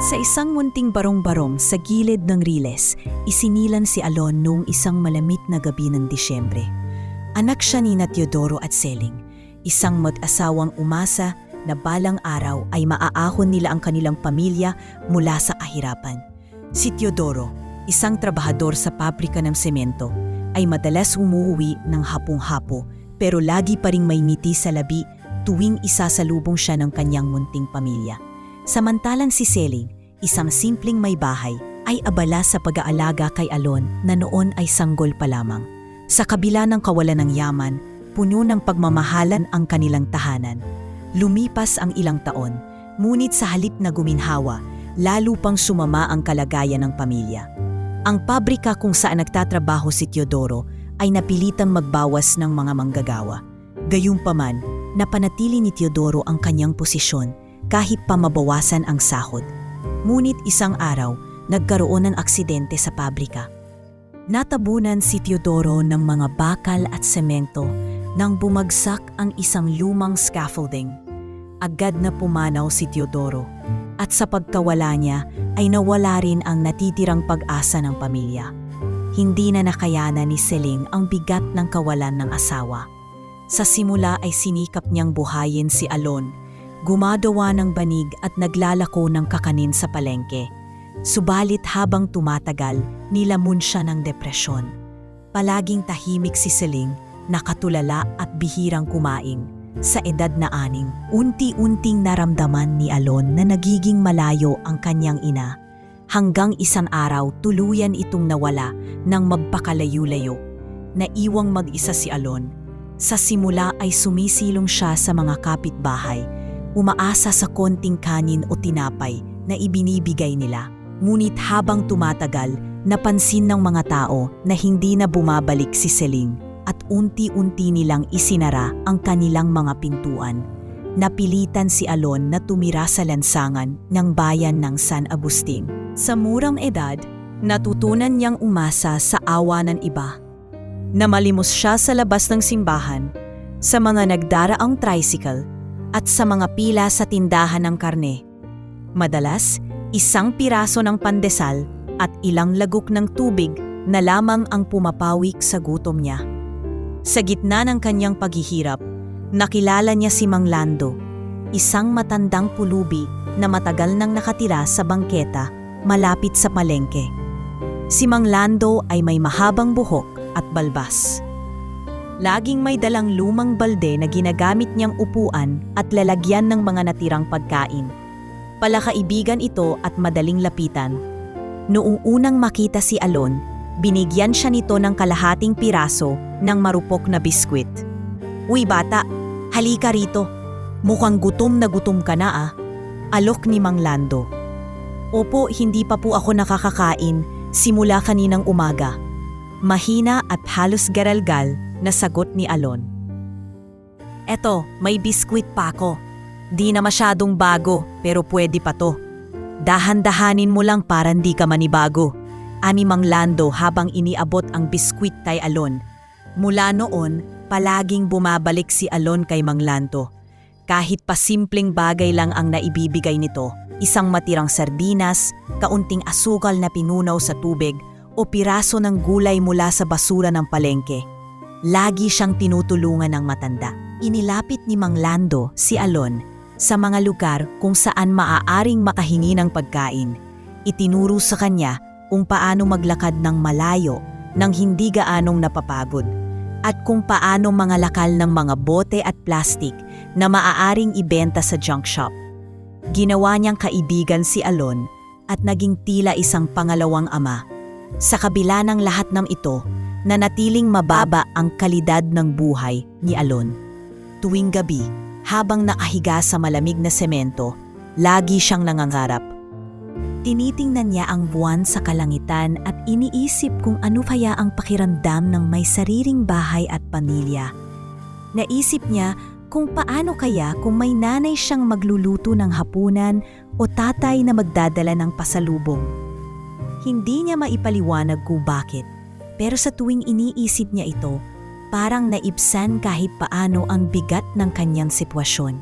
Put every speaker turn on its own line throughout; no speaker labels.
Sa isang munting barong-barong sa gilid ng Riles, isinilang si Alon noong isang malamig na gabi ng Disyembre. Anak siya ni na Teodoro at Seling, isang mag-asawang umasa na balang araw ay maaahon nila ang kanilang pamilya mula sa kahirapan. Si Teodoro, isang trabahador sa pabrika ng semento, ay madalas umuwi ng hapong-hapo pero lagi pa ring may ngiti sa labi tuwing isasalubong siya ng kanyang munting pamilya. Samantalang si Seling, isang simpleng may bahay, ay abala sa pag-aalaga kay Alon na noon ay sanggol pa lamang. Sa kabila ng kawalan ng yaman, puno ng pagmamahalan ang kanilang tahanan. Lumipas ang ilang taon, ngunit sa halip na guminhawa, lalo pang sumama ang kalagayan ng pamilya. Ang pabrika kung saan nagtatrabaho si Teodoro ay napilitang magbawas ng mga manggagawa. Gayunpaman, napanatili ni Teodoro ang kanyang posisyon kahit pa mabawasan ang sahod. Ngunit isang araw, nagkaroon ng aksidente sa pabrika. Natabunan si Teodoro ng mga bakal at semento nang bumagsak ang isang lumang scaffolding. Agad na pumanaw si Teodoro at sa pagkawala niya ay nawala rin ang natitirang pag-asa ng pamilya. Hindi na nakayanan ni Seling ang bigat ng kawalan ng asawa. Sa simula ay sinikap niyang buhayin si Alon, gumagawa ng banig at naglalako ng kakanin sa palengke. Subalit habang tumatagal, nilamon siya ng depresyon. Palaging tahimik si Seling, nakatulala at bihirang kumain. Sa edad na 6, unti-unting naramdaman ni Alon na nagiging malayo ang kanyang ina. Hanggang isang araw tuluyan itong nawala nang magpakalayo-layo. Naiwang mag-isa si Alon. Sa simula ay sumisilong siya sa mga kapitbahay, umaasa sa konting kanin o tinapay na ibinibigay nila. Ngunit habang tumatagal, napansin ng mga tao na hindi na bumabalik si Seling at unti-unti nilang isinara ang kanilang mga pintuan. Napilitan si Alon na tumira sa lansangan ng bayan ng San Agustin. Sa murang edad, natutunan niyang umasa sa awa ng iba. Namalimos siya sa labas ng simbahan, sa mga nagdaraang tricycle, at sa mga pila sa tindahan ng karne. Madalas, isang piraso ng pandesal at ilang lagok ng tubig na lamang ang pumapawik sa gutom niya. Sa gitna ng kanyang paghihirap, nakilala niya si Mang Lando, isang matandang pulubi na matagal nang nakatira sa bangketa malapit sa palengke. Si Mang Lando ay may mahabang buhok at balbas. Laging may dalang lumang balde na ginagamit niyang upuan at lalagyan ng mga natirang pagkain. Palakaibigan ito at madaling lapitan. Noong unang makita si Alon, binigyan siya nito ng kalahating piraso ng marupok na biskwit. "Uy bata, halika rito. Mukhang gutom na gutom ka na ah." Alok ni Mang Lando. "Opo, hindi pa po ako nakakakain simula kaninang umaga." Mahina at halos garalgal na sagot ni Alon. "Eto, may biskwit pa ako. Di na masyadong bago pero pwede pa to. Dahan-dahanin mo lang para di ka manibago." Ani Mang Lando habang iniabot ang biskwit kay Alon. Mula noon, palaging bumabalik si Alon kay Mang Lando. Kahit pa simpleng bagay lang ang naibibigay nito, isang matirang sardinas, kaunting asukal na pinunaw sa tubig, o piraso ng gulay mula sa basura ng palengke. Lagi siyang tinutulungan ng matanda. Inilapit ni Mang Lando si Alon sa mga lugar kung saan maaaring makahingi ng pagkain. Itinuro sa kanya kung paano maglakad ng malayo nang hindi gaanong napapagod at kung paano mangalakal ng mga bote at plastik na maaaring ibenta sa junk shop. Ginawa niyang kaibigan si Alon at naging tila isang pangalawang ama. Sa kabila ng lahat ng ito, nanatiling mababa ang kalidad ng buhay ni Alon. Tuwing gabi, habang nakahiga sa malamig na semento, lagi siyang nangangarap. Tinitingnan niya ang buwan sa kalangitan at iniisip kung ano kaya ang pakiramdam ng may sariling bahay at pamilya. Naisip niya kung paano kaya kung may nanay siyang magluluto ng hapunan o tatay na magdadala ng pasalubong. Hindi niya maipaliwanag kung bakit, pero sa tuwing iniisip niya ito, parang naibsan kahit paano ang bigat ng kanyang sitwasyon.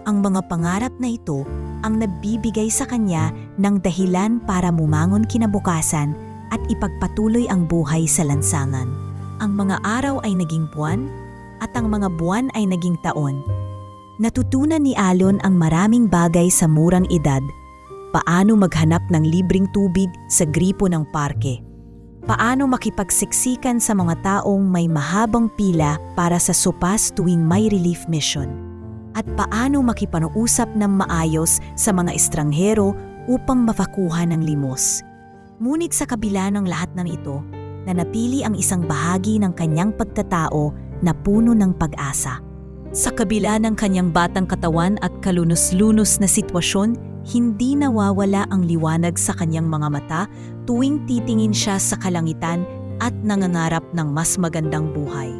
Ang mga pangarap na ito ang nabibigay sa kanya ng dahilan para mumangon kinabukasan at ipagpatuloy ang buhay sa lansangan. Ang mga araw ay naging buwan at ang mga buwan ay naging taon. Natutunan ni Alon ang maraming bagay sa murang edad. Paano maghanap ng libreng tubig sa gripo ng parke. Paano makipagsiksikan sa mga taong may mahabang pila para sa sopas tuwing may relief mission. At paano makipag-usap ng maayos sa mga estranghero upang mapakuha ng limos. Ngunit sa kabila ng lahat ng ito, nanatili ang isang bahagi ng kanyang pagkatao na puno ng pag-asa. Sa kabila ng kanyang batang katawan at kalunos-lunos na sitwasyon, hindi nawawala ang liwanag sa kanyang mga mata tuwing titingin siya sa kalangitan at nangangarap ng mas magandang buhay.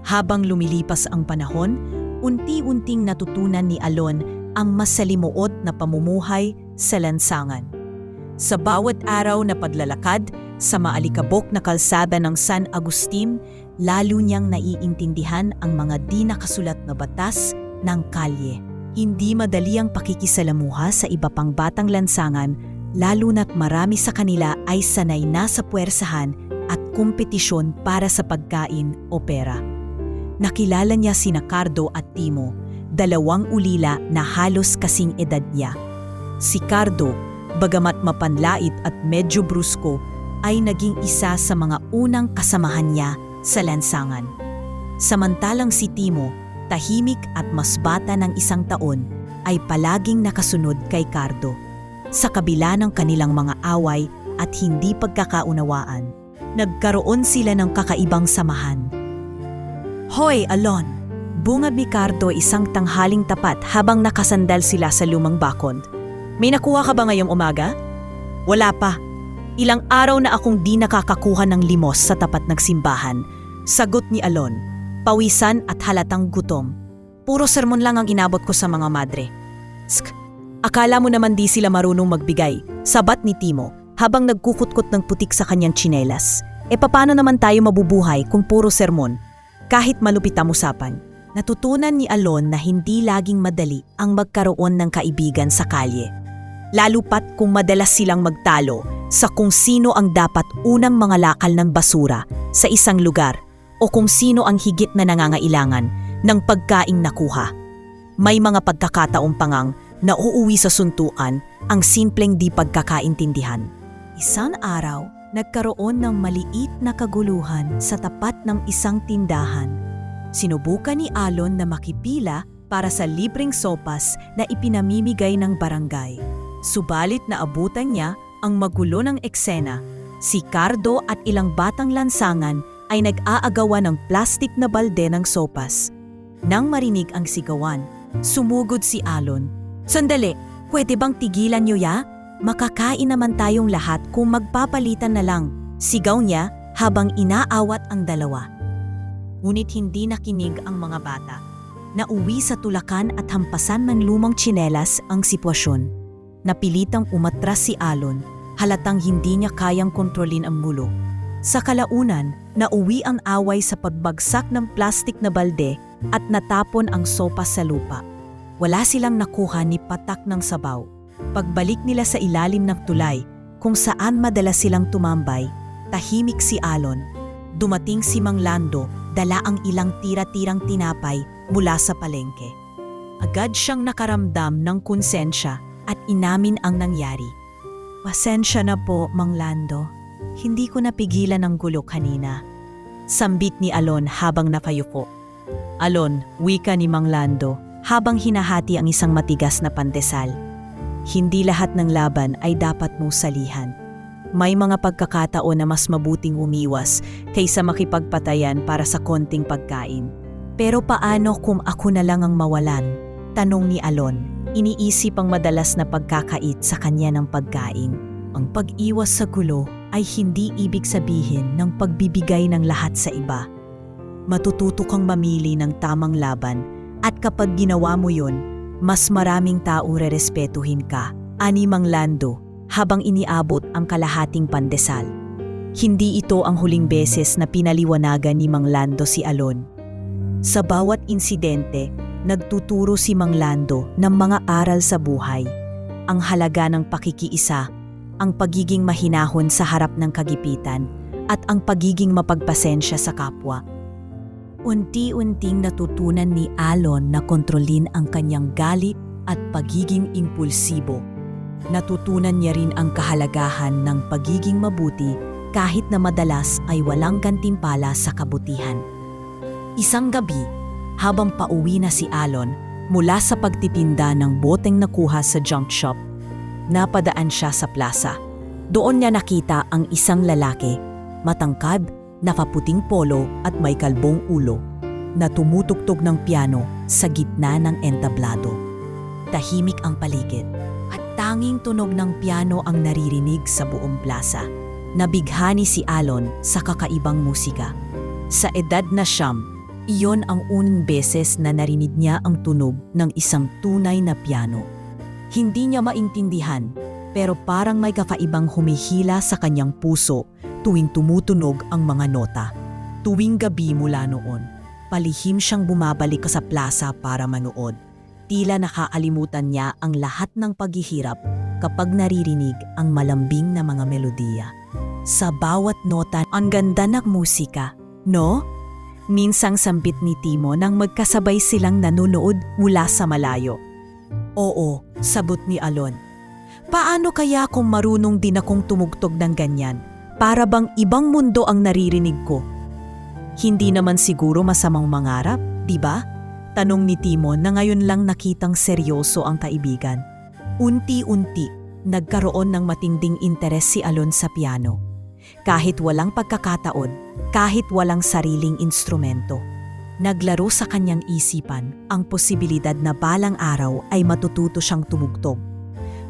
Habang lumilipas ang panahon, unti-unting natutunan ni Alon ang masalimuot na pamumuhay sa lansangan. Sa bawat araw na paglalakad sa maalikabok na kalsada ng San Agustin, lalo niyang naiintindihan ang mga di nakasulat na batas ng kalye. Hindi madali ang pakikisalamuha sa iba pang batang lansangan, lalo na't marami sa kanila ay sanay na sa puwersahan at kompetisyon para sa pagkain o pera. Nakilala niya sina Cardo at Timo, dalawang ulila na halos kasing edad niya. Si Cardo, bagamat mapanlait at medyo brusko, ay naging isa sa mga unang kasamahan niya sa lansangan. Samantalang si Timo, tahimik at mas bata ng 1 taon, ay palaging nakasunod kay Cardo. Sa kabila ng kanilang mga away at hindi pagkakaunawaan, nagkaroon sila ng kakaibang samahan. "Hoy, Alon!" Bungad ni Cardo isang tanghaling tapat habang nakasandal sila sa lumang bakod. "May nakuha ka ba ngayong umaga?" "Wala pa. Ilang araw na akong di nakakakuha ng limos sa tapat ng simbahan," sagot ni Alon, pawisan at halatang gutom. "Puro sermon lang ang inabot ko sa mga madre." "Akala mo naman di sila marunong magbigay," sabat ni Timo habang nagkukutkot ng putik sa kanyang tsinelas. Paano naman tayo mabubuhay kung puro sermon? Kahit malupit ang usapan. Natutunan ni Alon na hindi laging madali ang magkaroon ng kaibigan sa kalye. Lalo pat kung madalas silang magtalo sa kung sino ang dapat unang mga lakal ng basura sa isang lugar o kung sino ang higit na nangangailangan ng pagkaing nakuha. May mga pagkakataong pangang na uuwi sa suntuan ang simpleng di pagkakaintindihan. Isang araw, nagkaroon ng maliit na kaguluhan sa tapat ng isang tindahan. Sinubukan ni Alon na makipila para sa libreng sopas na ipinamimigay ng barangay. Subalit naabutan niya ang magulo ng eksena. Si Cardo at ilang batang lansangan ay nag-aagawan ng plastik na balde ng sopas. Nang marinig ang sigawan, sumugod si Alon. "Sandali, pwede bang tigilan niyo ya? Makakain naman tayong lahat kung magpapalitan na lang," sigaw niya habang inaawat ang dalawa. Ngunit hindi nakinig ang mga bata. Nauwi sa tulakan at hampasan ng lumang tsinelas ang sitwasyon. Napilitang umatras si Alon, halatang hindi niya kayang kontrolin ang mulo. Sa kalaunan, nauwi ang away sa pagbagsak ng plastik na balde at natapon ang sopas sa lupa. Wala silang nakuha ni patak ng sabaw. Pagbalik nila sa ilalim ng tulay, kung saan madalas silang tumambay, tahimik si Alon. Dumating si Mang Lando, dala ang ilang tira-tirang tinapay mula sa palengke. Agad siyang nakaramdam ng konsensya at inamin ang nangyari. "Pasensya na po, Mang Lando. Hindi ko napigilan ang gulo kanina," sambit ni Alon habang nakayuko. "Alon," wika ni Mang Lando habang hinahati ang isang matigas na pandesal. "Hindi lahat ng laban ay dapat mong salihan. May mga pagkakataon na mas mabuting umiwas kaysa makipagpatayan para sa konting pagkain." "Pero paano kung ako na lang ang mawalan?" tanong ni Alon, iniisip ang madalas na pagkakait sa kanya ng pagkain. Ang pag-iwas sa gulo ay hindi ibig sabihin ng pagbibigay ng lahat sa iba. Matututo kang mamili ng tamang laban at kapag ginawa mo yun, mas maraming tao rerespetuhin ka, ani Mang Lando habang iniabot ang kalahating pandesal. Hindi ito ang huling beses na pinaliwanagan ni Mang Lando si Alon. Sa bawat insidente, nagtuturo si Mang Lando ng mga aral sa buhay. Ang halaga ng pakikiisa, ang pagiging mahinahon sa harap ng kagipitan, at ang pagiging mapagpasensya sa kapwa. Unti-unting natutunan ni Alon na kontrolin ang kanyang galit at pagiging impulsibo. Natutunan niya rin ang kahalagahan ng pagiging mabuti kahit na madalas ay walang gantimpala sa kabutihan. Isang gabi, habang pauwi na si Alon mula sa pagtitinda ng boteng nakuha sa junk shop, napadaan siya sa plaza. Doon niya nakita ang isang lalaki, matangkad, nakaputing polo at may kalbong ulo, na tumutugtog ng piano sa gitna ng entablado. Tahimik ang paligid at tanging tunog ng piano ang naririnig sa buong plaza. Nabighani si Alon sa kakaibang musika. Sa edad na 9, iyon ang unang beses na narinig niya ang tunog ng isang tunay na piano. Hindi niya maintindihan, pero parang may kakaibang humihila sa kanyang puso tuwing tumutunog ang mga nota. Tuwing gabi mula noon, palihim siyang bumabalik sa plaza para manood. Tila nakaalimutan niya ang lahat ng paghihirap kapag naririnig ang malambing na mga melodiya. Sa bawat nota, ang ganda ng musika, no? Minsang sambit ni Timo nang magkasabay silang nanonood mula sa malayo. Oo, sabot ni Alon. Paano kaya kung marunong din akong tumugtog ng ganyan? Para bang ibang mundo ang naririnig ko? Hindi naman siguro masamang mangarap, di ba? Tanong ni Timo na ngayon lang nakitang seryoso ang kaibigan. Unti-unti, nagkaroon ng matinding interes si Alon sa piano. Kahit walang pagkakataon, kahit walang sariling instrumento. Naglaro sa kanyang isipan ang posibilidad na balang araw ay matututo siyang tumugtog.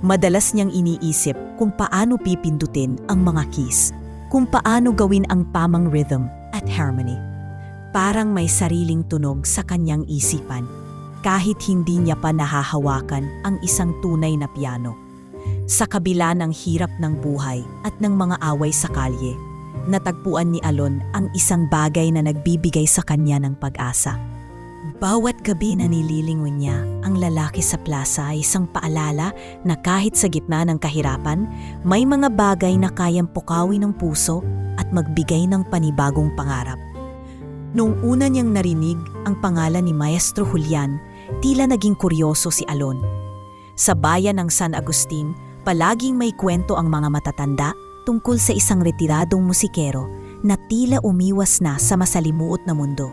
Madalas niyang iniisip kung paano pipindutin ang mga keys, kung paano gawin ang tamang rhythm at harmony. Parang may sariling tunog sa kanyang isipan, kahit hindi niya pa nahahawakan ang isang tunay na piano. Sa kabila ng hirap ng buhay at ng mga away sa kalye, natagpuan ni Alon ang isang bagay na nagbibigay sa kanya ng pag-asa. Bawat gabi na nililingon niya ang lalaki sa plaza ay isang paalala na kahit sa gitna ng kahirapan, may mga bagay na kayang pukawin ng puso at magbigay ng panibagong pangarap. Noong una niyang narinig ang pangalan ni Maestro Julian, tila naging kuryoso si Alon. Sa bayan ng San Agustin, palaging may kwento ang mga matatanda tungkol sa isang retiradong musikero na tila umiwas na sa masalimuot na mundo.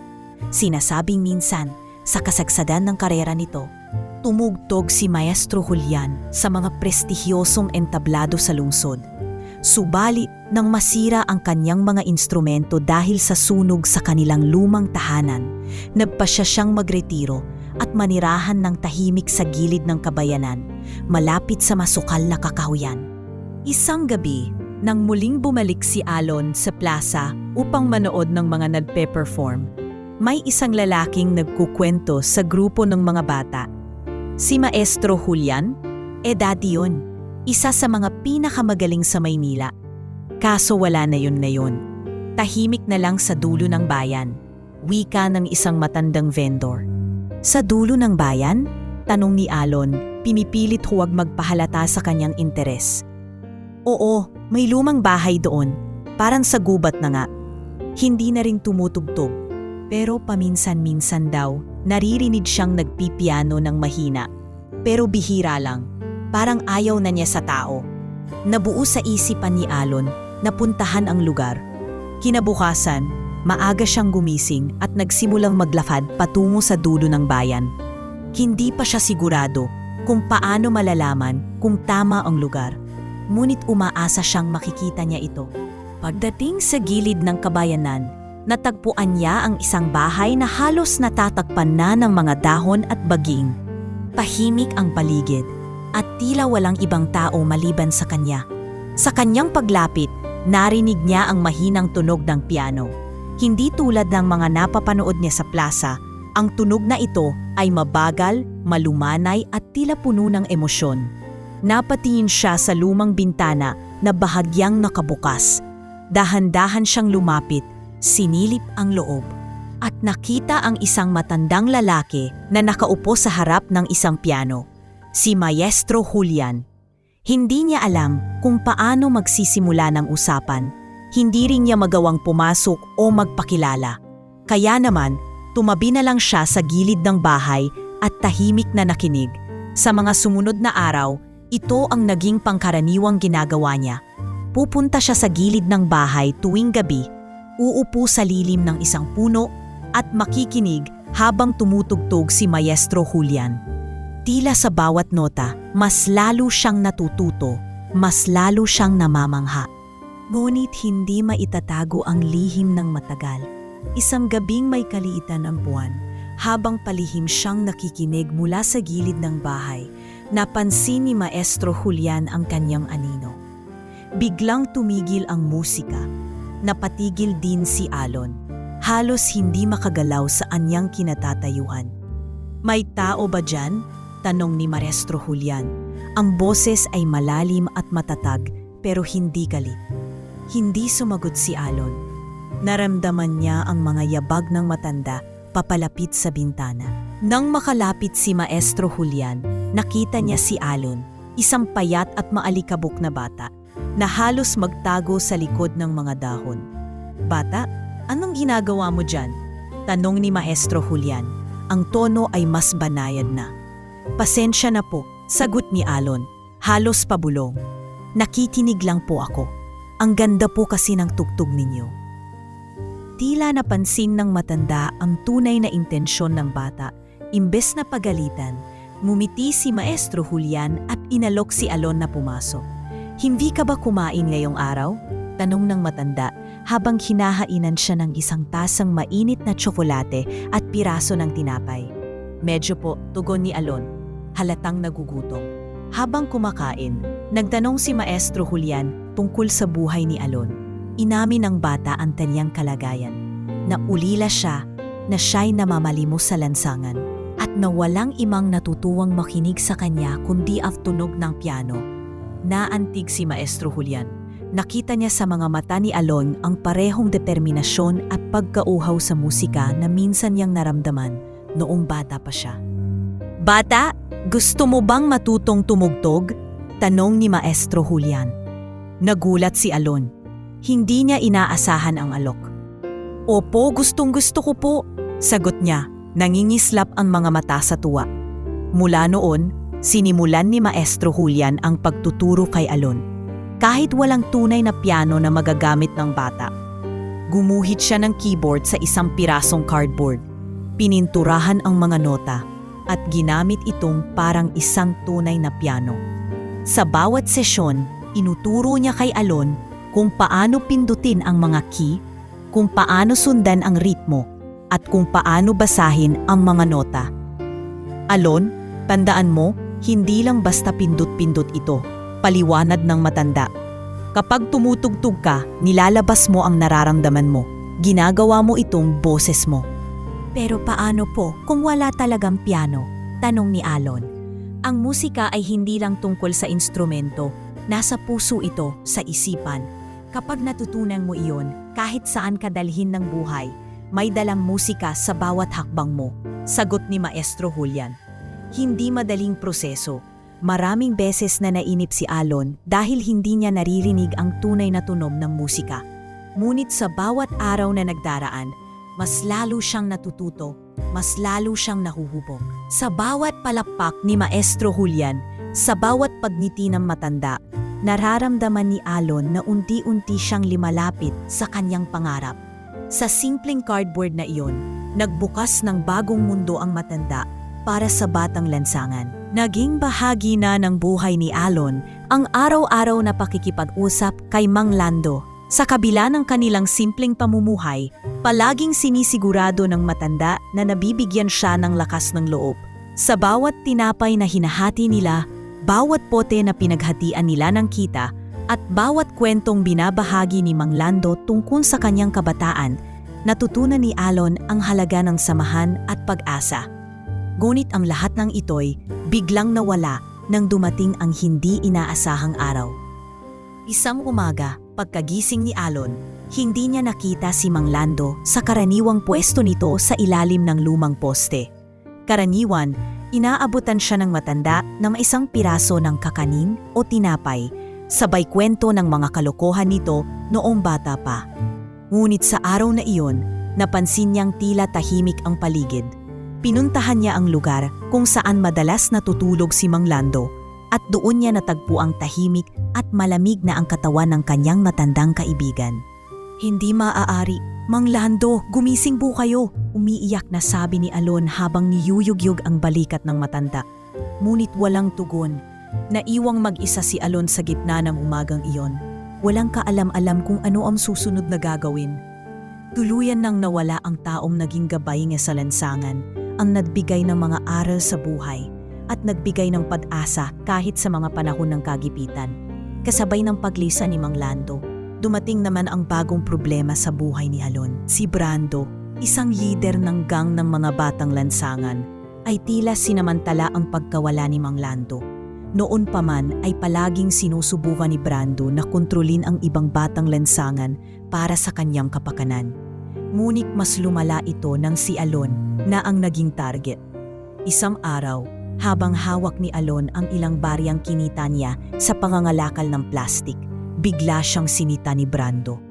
Sinasabing minsan, sa kasagsagan ng karera nito, tumugtog si Maestro Julian sa mga prestigyosong entablado sa lungsod. Subalit nang masira ang kanyang mga instrumento dahil sa sunog sa kanilang lumang tahanan, nagpasya siyang magretiro at manirahan ng tahimik sa gilid ng kabayanan, malapit sa masukal na kakahuyan. Isang gabi, nang muling bumalik si Alon sa plaza upang manood ng mga nagpe-perform, may isang lalaking nagkukwento sa grupo ng mga bata. Si Maestro Julian, dati yun, isa sa mga pinakamagaling sa Maynila. Kaso wala na yun. Tahimik na lang sa dulo ng bayan, wika ng isang matandang vendor. Sa dulo ng bayan? Tanong ni Alon, pinipilit huwag magpahalata sa kanyang interes. Oo, may lumang bahay doon, parang sa gubat na nga. Hindi na rin tumutugtog, pero paminsan-minsan daw, naririnig siyang nagpipiano ng mahina. Pero bihira lang, parang ayaw na niya sa tao. Nabuo sa isipan ni Alon na puntahan ang lugar. Kinabukasan, maaga siyang gumising at nagsimulang maglakad patungo sa dulo ng bayan. Hindi pa siya sigurado kung paano malalaman kung tama ang lugar. Ngunit umaasa siyang makikita niya ito. Pagdating sa gilid ng kabayanan, natagpuan niya ang isang bahay na halos natatakpan na ng mga dahon at baging. Tahimik ang paligid at tila walang ibang tao maliban sa kanya. Sa kanyang paglapit, narinig niya ang mahinang tunog ng piano. Hindi tulad ng mga napapanood niya sa plaza, ang tunog na ito ay mabagal, malumanay at tila puno ng emosyon. Napatingin siya sa lumang bintana na bahagyang nakabukas. Dahan-dahan siyang lumapit, sinilip ang loob. at nakita ang isang matandang lalaki na nakaupo sa harap ng isang piano, si Maestro Julian. Hindi niya alam kung paano magsisimula ng usapan. Hindi rin niya magawang pumasok o magpakilala. Kaya naman, tumabi na lang siya sa gilid ng bahay at tahimik na nakinig. Sa mga sumunod na araw, ito ang naging pangkaraniwang ginagawa niya. Pupunta siya sa gilid ng bahay tuwing gabi, uupo sa lilim ng isang puno at makikinig habang tumutugtog si Maestro Julian. Tila sa bawat nota, mas lalo siyang natututo, mas lalo siyang namamangha. Ngunit hindi maitatago ang lihim ng matagal. Isang gabing may kaliitan ang buwan, habang palihim siyang nakikinig mula sa gilid ng bahay, napansin ni Maestro Julian ang kanyang anino. Biglang tumigil ang musika. Napatigil din si Alon. Halos hindi makagalaw sa anyang kinatatayuhan. "May tao ba dyan?" tanong ni Maestro Julian. Ang boses ay malalim at matatag pero hindi galit. Hindi sumagot si Alon. Naramdaman niya ang mga yabag ng matanda papalapit sa bintana. Nang makalapit si Maestro Julian, nakita niya si Alon, isang payat at maalikabok na bata na halos magtago sa likod ng mga dahon. "Bata, anong ginagawa mo dyan?" tanong ni Maestro Julian. Ang tono ay mas banayad na. "Pasensya na po," sagot ni Alon, halos pabulong. "Nakikinig lang po ako. Ang ganda po kasi ng tugtog ninyo." Tila napansin ng matanda ang tunay na intensyon ng bata. Imbes na pagalitan, ngumiti si Maestro Julian at inalok si Alon na pumasok. "Hindi ka ba kumain ngayong araw?" tanong ng matanda habang hinahainan siya ng isang tasang mainit na tsokolate at piraso ng tinapay. "Medyo po," tugon ni Alon, halatang nagugutom. Habang kumakain, nagtanong si Maestro Julian tungkol sa buhay ni Alon. Inamin ng bata ang kanyang kalagayan. Naulila siya na siya'y namamalimos sa lansangan at na walang imang natutuwang makinig sa kanya kundi ang tunog ng piano. Naantig si Maestro Julian. Nakita niya sa mga mata ni Alon ang parehong determinasyon at pagkauhaw sa musika na minsan niyang naramdaman noong bata pa siya. "Bata, gusto mo bang matutong tumugtog?" tanong ni Maestro Julian. Nagulat si Alon. Hindi niya inaasahan ang alok. "Opo, gustong-gusto ko po," sagot niya, nangingislap ang mga mata sa tuwa. Mula noon, sinimulan ni Maestro Julian ang pagtuturo kay Alon. Kahit walang tunay na piano na magagamit ng bata. Gumuhit siya ng keyboard sa isang pirasong cardboard. Pininturahan ang mga nota at ginamit itong parang isang tunay na piano. Sa bawat sesyon, inuturo niya kay Alon kung paano pindutin ang mga key, kung paano sundan ang ritmo, at kung paano basahin ang mga nota. "Alon, tandaan mo, hindi lang basta pindut-pindut ito," paliwanag ng matanda. "Kapag tumutugtog ka, nilalabas mo ang nararamdaman mo. Ginagawa mo itong boses mo." "Pero paano po kung wala talagang piano?" tanong ni Alon. "Ang musika ay hindi lang tungkol sa instrumento, nasa puso ito, sa isipan. Kapag natutunan mo iyon, kahit saan ka dalhin ng buhay, may dalang musika sa bawat hakbang mo," sagot ni Maestro Julian. Hindi madaling proseso. Maraming beses na nainip si Alon dahil hindi niya naririnig ang tunay na tunog ng musika. Ngunit sa bawat araw na nagdaraan, mas lalo siyang natututo, mas lalo siyang nahuhubog. Sa bawat palakpak ni Maestro Julian, sa bawat pagngiti ng matanda, nararamdaman ni Alon na unti-unti siyang limalapit sa kanyang pangarap. Sa simpleng cardboard na iyon, nagbukas ng bagong mundo ang matanda para sa batang lansangan. Naging bahagi na ng buhay ni Alon ang araw-araw na pakikipag-usap kay Mang Lando. Sa kabila ng kanilang simpleng pamumuhay, palaging sinisigurado ng matanda na nabibigyan siya ng lakas ng loob. Sa bawat tinapay na hinahati nila, bawat pote na pinaghatian nila ng kita, at bawat kwentong binabahagi ni Mang Lando tungkol sa kanyang kabataan, natutunan ni Alon ang halaga ng samahan at pag-asa. Ngunit ang lahat ng ito'y biglang nawala nang dumating ang hindi inaasahang araw. Isang umaga, Pagkagising ni Alon, hindi niya nakita si Mang Lando sa karaniwang pwesto nito sa ilalim ng lumang poste. Karaniwan, inaabutan siya ng matanda na may isang piraso ng kakanin o tinapay, sabay kwento ng mga kalokohan nito noong bata pa. Ngunit sa araw na iyon, napansin niyang tila tahimik ang paligid. Pinuntahan niya ang lugar kung saan madalas natutulog si Mang Lando at doon niya natagpo ang tahimik at malamig na ang katawan ng kanyang matandang kaibigan. "Hindi maaari. Mang Lando, gumising po kayo," umiiyak na sabi ni Alon habang niyuyugyug ang balikat ng matanda. Ngunit walang tugon. Naiwang mag-isa si Alon sa gitna ng umagang iyon. Walang kaalam-alam kung ano ang susunod na gagawin. Tuluyan nang nawala ang taong naging gabay niya sa lansangan, ang nagbigay ng mga aral sa buhay at nagbigay ng pag-asa kahit sa mga panahon ng kagipitan. Kasabay ng paglisa ni Mang Lando, dumating naman ang bagong problema sa buhay ni Alon. Si Brando, isang lider ng gang ng mga batang lansangan, ay tila sinamantala ang pagkawala ni Mang Lando. Noon pa man ay palaging sinusubukan ni Brando na kontrolin ang ibang batang lansangan para sa kanyang kapakanan. Ngunit mas lumala ito nang si Alon na ang naging target. Isang araw, habang hawak ni Alon ang ilang baryang kinita niya sa pangangalakal ng plastik, bigla siyang sinita ni Brando.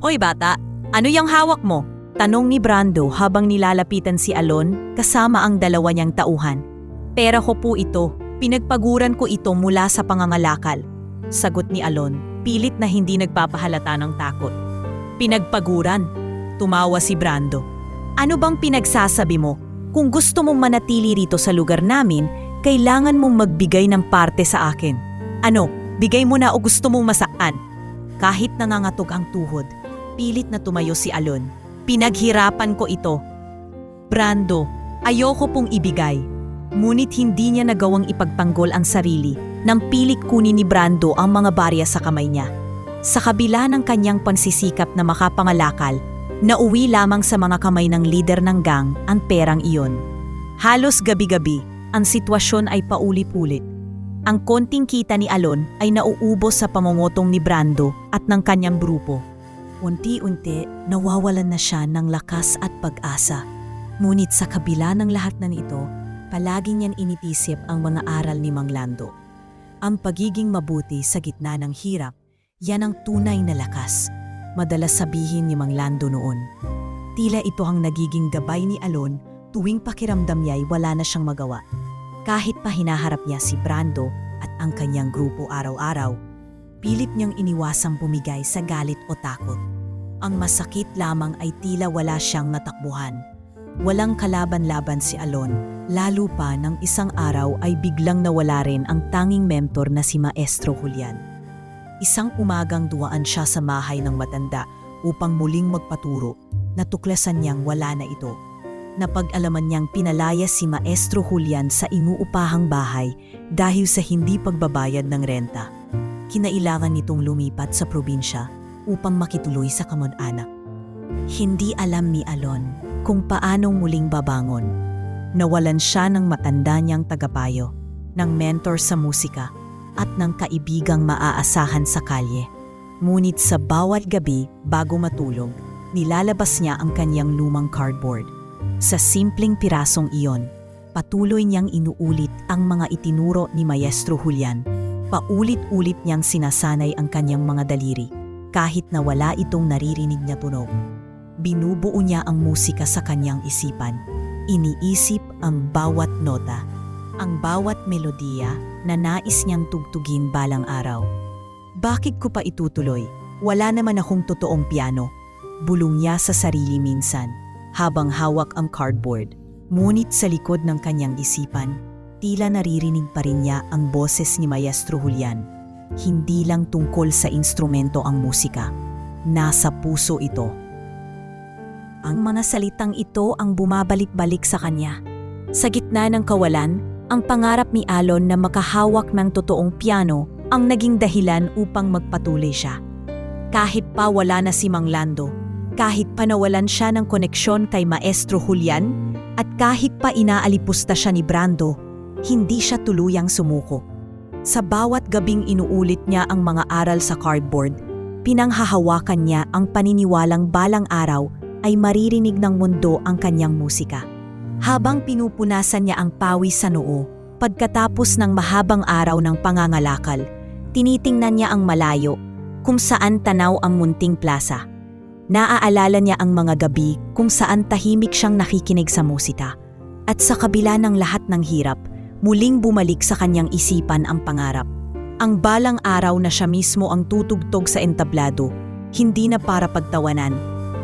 "Hoy bata, ano yung hawak mo?" tanong ni Brando habang nilalapitan si Alon kasama ang dalawa niyang tauhan. "Pera ko po ito. Pinagpaguran ko ito mula sa pangangalakal," sagot ni Alon, pilit na hindi nagpapahalata ng takot. "Pinagpaguran?" tumawa si Brando. "Ano bang pinagsasabi mo? Kung gusto mong manatili rito sa lugar namin, kailangan mong magbigay ng parte sa akin. Ano, bigay mo na o gusto mong masaktan?" Kahit nangangatog ang tuhod, pilit na tumayo si Alon. "Pinaghirapan ko ito." "Brando, ayoko pong ibigay." Ngunit hindi niya nagawang ipagtanggol ang sarili nang pilit kunin ni Brando ang mga barya sa kamay niya. Sa kabila ng kanyang pansisikap na makapangalakal, nauwi lamang sa mga kamay ng lider ng gang ang perang iyon. Halos gabi-gabi, ang sitwasyon ay paulit-ulit. Ang konting kita ni Alon ay nauubos sa pamamotong ni Brando at ng kanyang grupo. Unti-unti, nawawalan na siya ng lakas at pag-asa. Ngunit sa kabila ng lahat na nito, palagi niyang initisip ang mga aral ni Mang Lando. Ang pagiging mabuti sa gitna ng hirap, yan ang tunay na lakas. Madalas sabihin ni Mang Lando noon. Tila ito ang nagiging gabay ni Alon tuwing pakiramdam niya'y wala na siyang magawa. Kahit pa hinaharap niya si Brando at ang kanyang grupo araw-araw, pilit niyang iniwasang bumigay sa galit o takot. Ang masakit lamang ay tila wala siyang natakbuhan. Walang kalaban-laban si Alon, lalo pa nang isang araw ay biglang nawala rin ang tanging mentor na si Maestro Julian. Isang umagang dumaan siya sa bahay ng matanda upang muling magpaturo, natuklasan niyang wala na ito. Napag-alaman niyang pinalaya si Maestro Julian sa inuupahang bahay dahil sa hindi pagbabayad ng renta. Kinailangan nitong lumipat sa probinsya upang makituloy sa kamag-anak. Hindi alam ni Alon kung paanong muling babangon. Nawalan siya ng matanda niyang tagapayo, ng mentor sa musika, at ng kaibigang maaasahan sa kalye. Ngunit sa bawat gabi bago matulog, nilalabas niya ang kanyang lumang cardboard. Sa simpleng pirasong iyon, patuloy niyang inuulit ang mga itinuro ni Maestro Julian. Paulit-ulit niyang sinasanay ang kanyang mga daliri, kahit na wala itong naririnig na tunog. Binubuo niya ang musika sa kanyang isipan. Iniisip ang bawat nota, ang bawat melodiya na nais niyang tugtugin balang araw. "Bakit ko pa itutuloy? Wala naman akong totoong piano," bulong niya sa sarili minsan, habang hawak ang cardboard. Ngunit sa likod ng kanyang isipan, tila naririnig pa rin niya ang boses ni Maestro Julian. Hindi lang tungkol sa instrumento ang musika. Nasa puso ito. Ang mga salitang ito ang bumabalik-balik sa kanya. Sa gitna ng kawalan, ang pangarap ni Alon na makahawak ng totoong piano ang naging dahilan upang magpatuloy siya. Kahit pa wala na si Mang Lando, kahit pa nawalan siya ng koneksyon kay Maestro Julian, at kahit pa inaalipusta siya ni Brando, hindi siya tuluyang sumuko. Sa bawat gabing inuulit niya ang mga aral sa cardboard, Pinanghahawakan niya ang paniniwalang balang araw ay maririnig ng mundo ang kanyang musika. Habang pinupunasan niya ang pawis sa noo, pagkatapos ng mahabang araw ng pangangalakal, tinitingnan niya ang malayo kung saan tanaw ang munting plaza. Naaalala niya ang mga gabi kung saan tahimik siyang nakikinig sa musika. At sa kabila ng lahat ng hirap, muling bumalik sa kanyang isipan ang pangarap. Ang balang araw na siya mismo ang tutugtog sa entablado, hindi na para pagtawanan,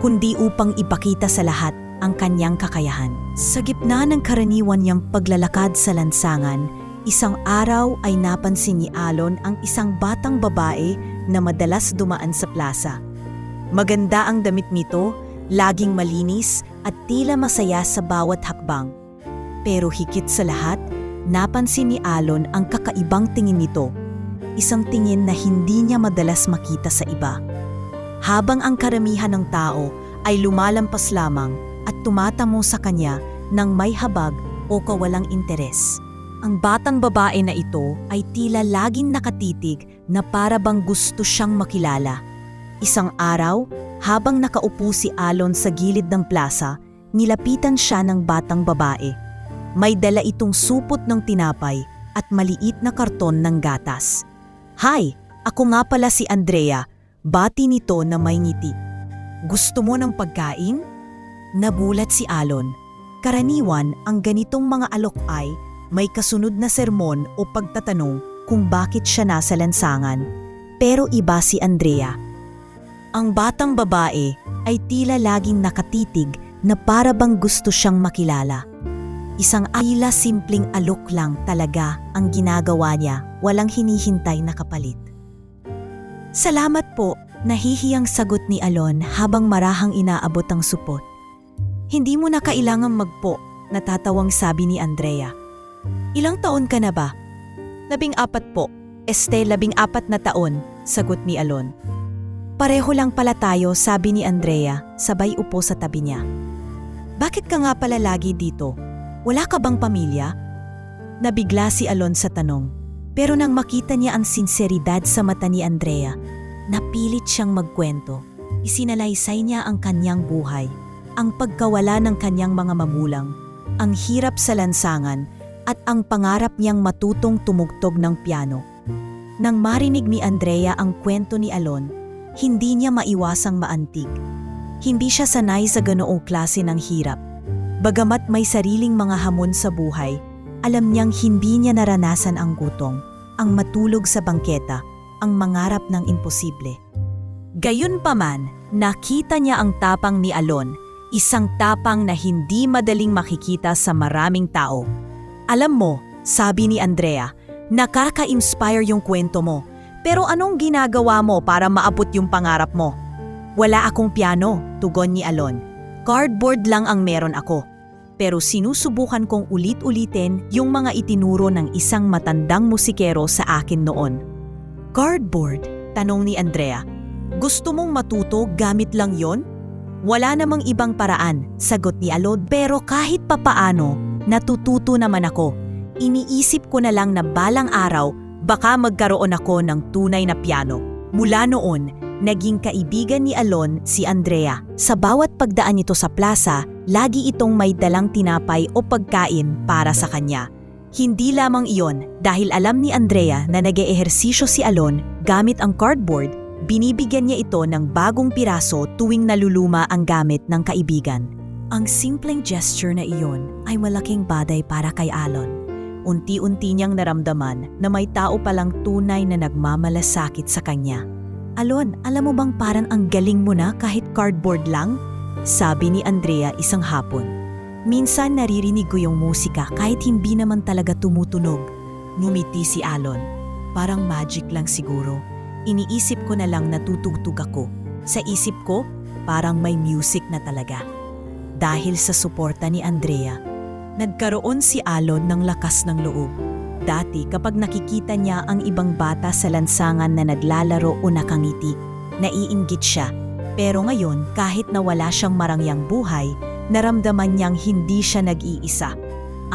kundi upang ipakita sa lahat ang kanyang kakayahan. Sa gitna ng karaniwan niyang paglalakad sa lansangan, isang araw ay napansin ni Alon ang isang batang babae na madalas dumaan sa plaza. Maganda ang damit nito, laging malinis at tila masaya sa bawat hakbang. Pero higit sa lahat, napansin ni Alon ang kakaibang tingin nito. Isang tingin na hindi niya madalas makita sa iba. Habang ang karamihan ng tao ay lumalampas lamang at tumatamo sa kanya ng may habag o kawalang interes. Ang batang babae na ito ay tila laging nakatitig na para bang gusto siyang makilala. Isang araw, habang nakaupo si Alon sa gilid ng plaza, nilapitan siya ng batang babae. May dala itong supot ng tinapay at maliit na karton ng gatas. "Hi, ako nga pala si Andrea," bati nito na may ngiti. "Gusto mo ng pagkain?" Nabulat si Alon. Karaniwan, ang ganitong mga alok ay may kasunod na sermon o pagtatanong kung bakit siya nasa lansangan. Pero iba si Andrea. Ang batang babae ay tila laging nakatitig na para bang gusto siyang makilala. Isang tila simpleng alok lang talaga ang ginagawa niya, walang hinihintay na kapalit. "Salamat po," nahihiyang sagot ni Alon habang marahang inaabot ang supot. "Hindi mo na kailangang magpo," natatawang sabi ni Andrea. "Ilang taon ka na ba?" 14 po. 14 na taon, sagot ni Alon. "Pareho lang pala tayo," sabi ni Andrea, sabay upo sa tabi niya. "Bakit ka nga pala lagi dito? Wala ka bang pamilya?" Nabigla si Alon sa tanong. Pero nang makita niya ang sinseridad sa mata ni Andrea, napilit siyang magkwento. Isinalaysay niya ang kanyang buhay, ang pagkawala ng kanyang mga magulang, ang hirap sa lansangan, at ang pangarap niyang matutong tumugtog ng piano. Nang marinig ni Andrea ang kwento ni Alon, hindi niya maiwasang maantig. Hindi siya sanay sa ganoong klase ng hirap. Bagamat may sariling mga hamon sa buhay, alam niyang hindi niya naranasan ang gutom, ang matulog sa bangketa, ang mangarap ng imposible. Gayunpaman, nakita niya ang tapang ni Alon, isang tapang na hindi madaling makikita sa maraming tao. "Alam mo," sabi ni Andrea, "nakaka-inspire yung kwento mo. Pero anong ginagawa mo para maabot yung pangarap mo?" "Wala akong piano," tugon ni Alon. "Cardboard lang ang meron ako. Pero sinusubukan kong ulit-ulitin yung mga itinuro ng isang matandang musikero sa akin noon." "Cardboard?" tanong ni Andrea. "Gusto mong matuto gamit lang yon?" "Wala namang ibang paraan," sagot ni Alon. "Pero kahit papaano, natututo naman ako. Iniisip ko na lang na balang araw, baka magkaroon ako ng tunay na piano." Mula noon, naging kaibigan ni Alon si Andrea. Sa bawat pagdaan nito sa plaza, lagi itong may dalang tinapay o pagkain para sa kanya. Hindi lamang iyon, dahil alam ni Andrea na nag-eehersisyo si Alon gamit ang cardboard, binibigyan niya ito ng bagong piraso tuwing naluluma ang gamit ng kaibigan. Ang simpleng gesture na iyon ay malaking bagay para kay Alon. Unti-unti niyang naramdaman na may tao palang tunay na nagmamalasakit sa kanya. "Alon, alam mo bang parang ang galing mo na kahit cardboard lang?" sabi ni Andrea isang hapon. "Minsan naririnig ko yung musika kahit hindi naman talaga tumutunog." Ngumiti si Alon. "Parang magic lang siguro. Iniisip ko na lang natutugtog ako. Sa isip ko, parang may music na talaga." Dahil sa suporta ni Andrea, nagkaroon si Alon ng lakas ng loob. Dati kapag nakikita niya ang ibang bata sa lansangan na naglalaro o nakangiti, naiinggit siya. Pero ngayon, kahit na wala siyang marangyang buhay, naramdaman niyang hindi siya nag-iisa.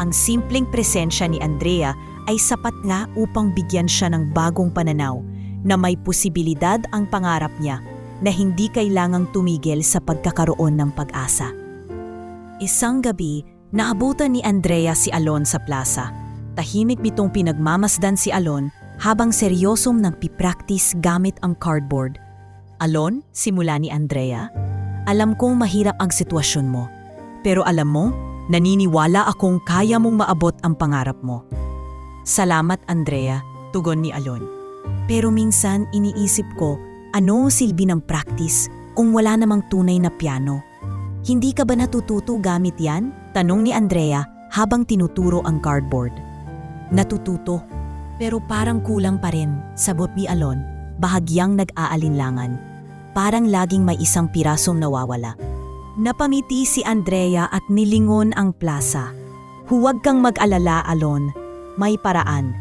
Ang simpleng presensya ni Andrea ay sapat nga upang bigyan siya ng bagong pananaw. na may posibilidad ang pangarap niya na hindi kailangang tumigil sa pagkakaroon ng pag-asa. Isang gabi, naabutan ni Andrea si Alon sa plaza. Tahimik bitong pinagmamasdan si Alon habang seryosong nagpipractice gamit ang cardboard. Alon, simula ni Andrea, alam kong mahirap ang sitwasyon mo. Pero alam mo, naniniwala akong kaya mong maabot ang pangarap mo. Salamat Andrea, tugon ni Alon. Pero minsan iniisip ko, ano ang silbi ng practice kung wala namang tunay na piano? Hindi ka ba natututo gamit yan? Tanong ni Andrea habang tinuturo ang cardboard. Natututo, pero parang kulang pa rin, sabot ni Alon, bahagyang nag-aalinlangan. Parang laging may isang pirasong nawawala. Napamiti si Andrea at nilingon ang plaza. Huwag kang mag-alala, Alon. May paraan.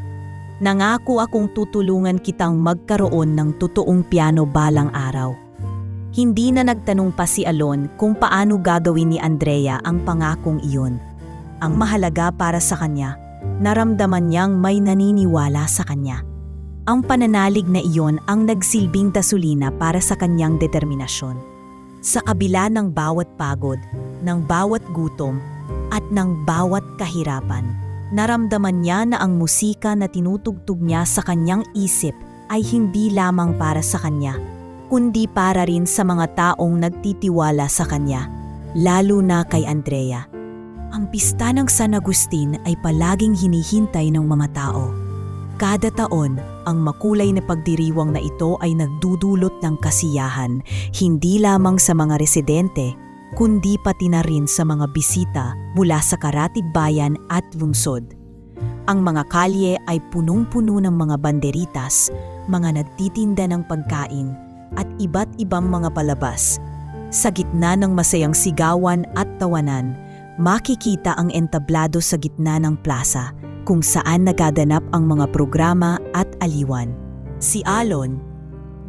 Nangako akong tutulungan kitang magkaroon ng totoong piano balang araw. Hindi na nagtanong pa si Alon kung paano gagawin ni Andrea ang pangakong iyon. Ang mahalaga para sa kanya, naramdaman niyang may naniniwala sa kanya. Ang pananalig na iyon ang nagsilbing gasolina para sa kanyang determinasyon. Sa kabila ng bawat pagod, ng bawat gutom, at ng bawat kahirapan, naramdaman niya na ang musika na tinutugtog niya sa kanyang isip ay hindi lamang para sa kanya, kundi para rin sa mga taong nagtitiwala sa kanya, lalo na kay Andrea. Ang pista ng San Agustin ay palaging hinihintay ng mga tao. Kada taon, ang makulay na pagdiriwang na ito ay nagdudulot ng kasiyahan, hindi lamang sa mga residente, kundi pati na rin sa mga bisita mula sa karatig bayan at lungsod. Ang mga kalye ay punong-puno ng mga banderitas, mga nagtitinda ng pagkain, at iba't ibang mga palabas. Sa gitna ng masayang sigawan at tawanan, makikita ang entablado sa gitna ng plaza, kung saan nagaganap ang mga programa at aliwan. Si Alon,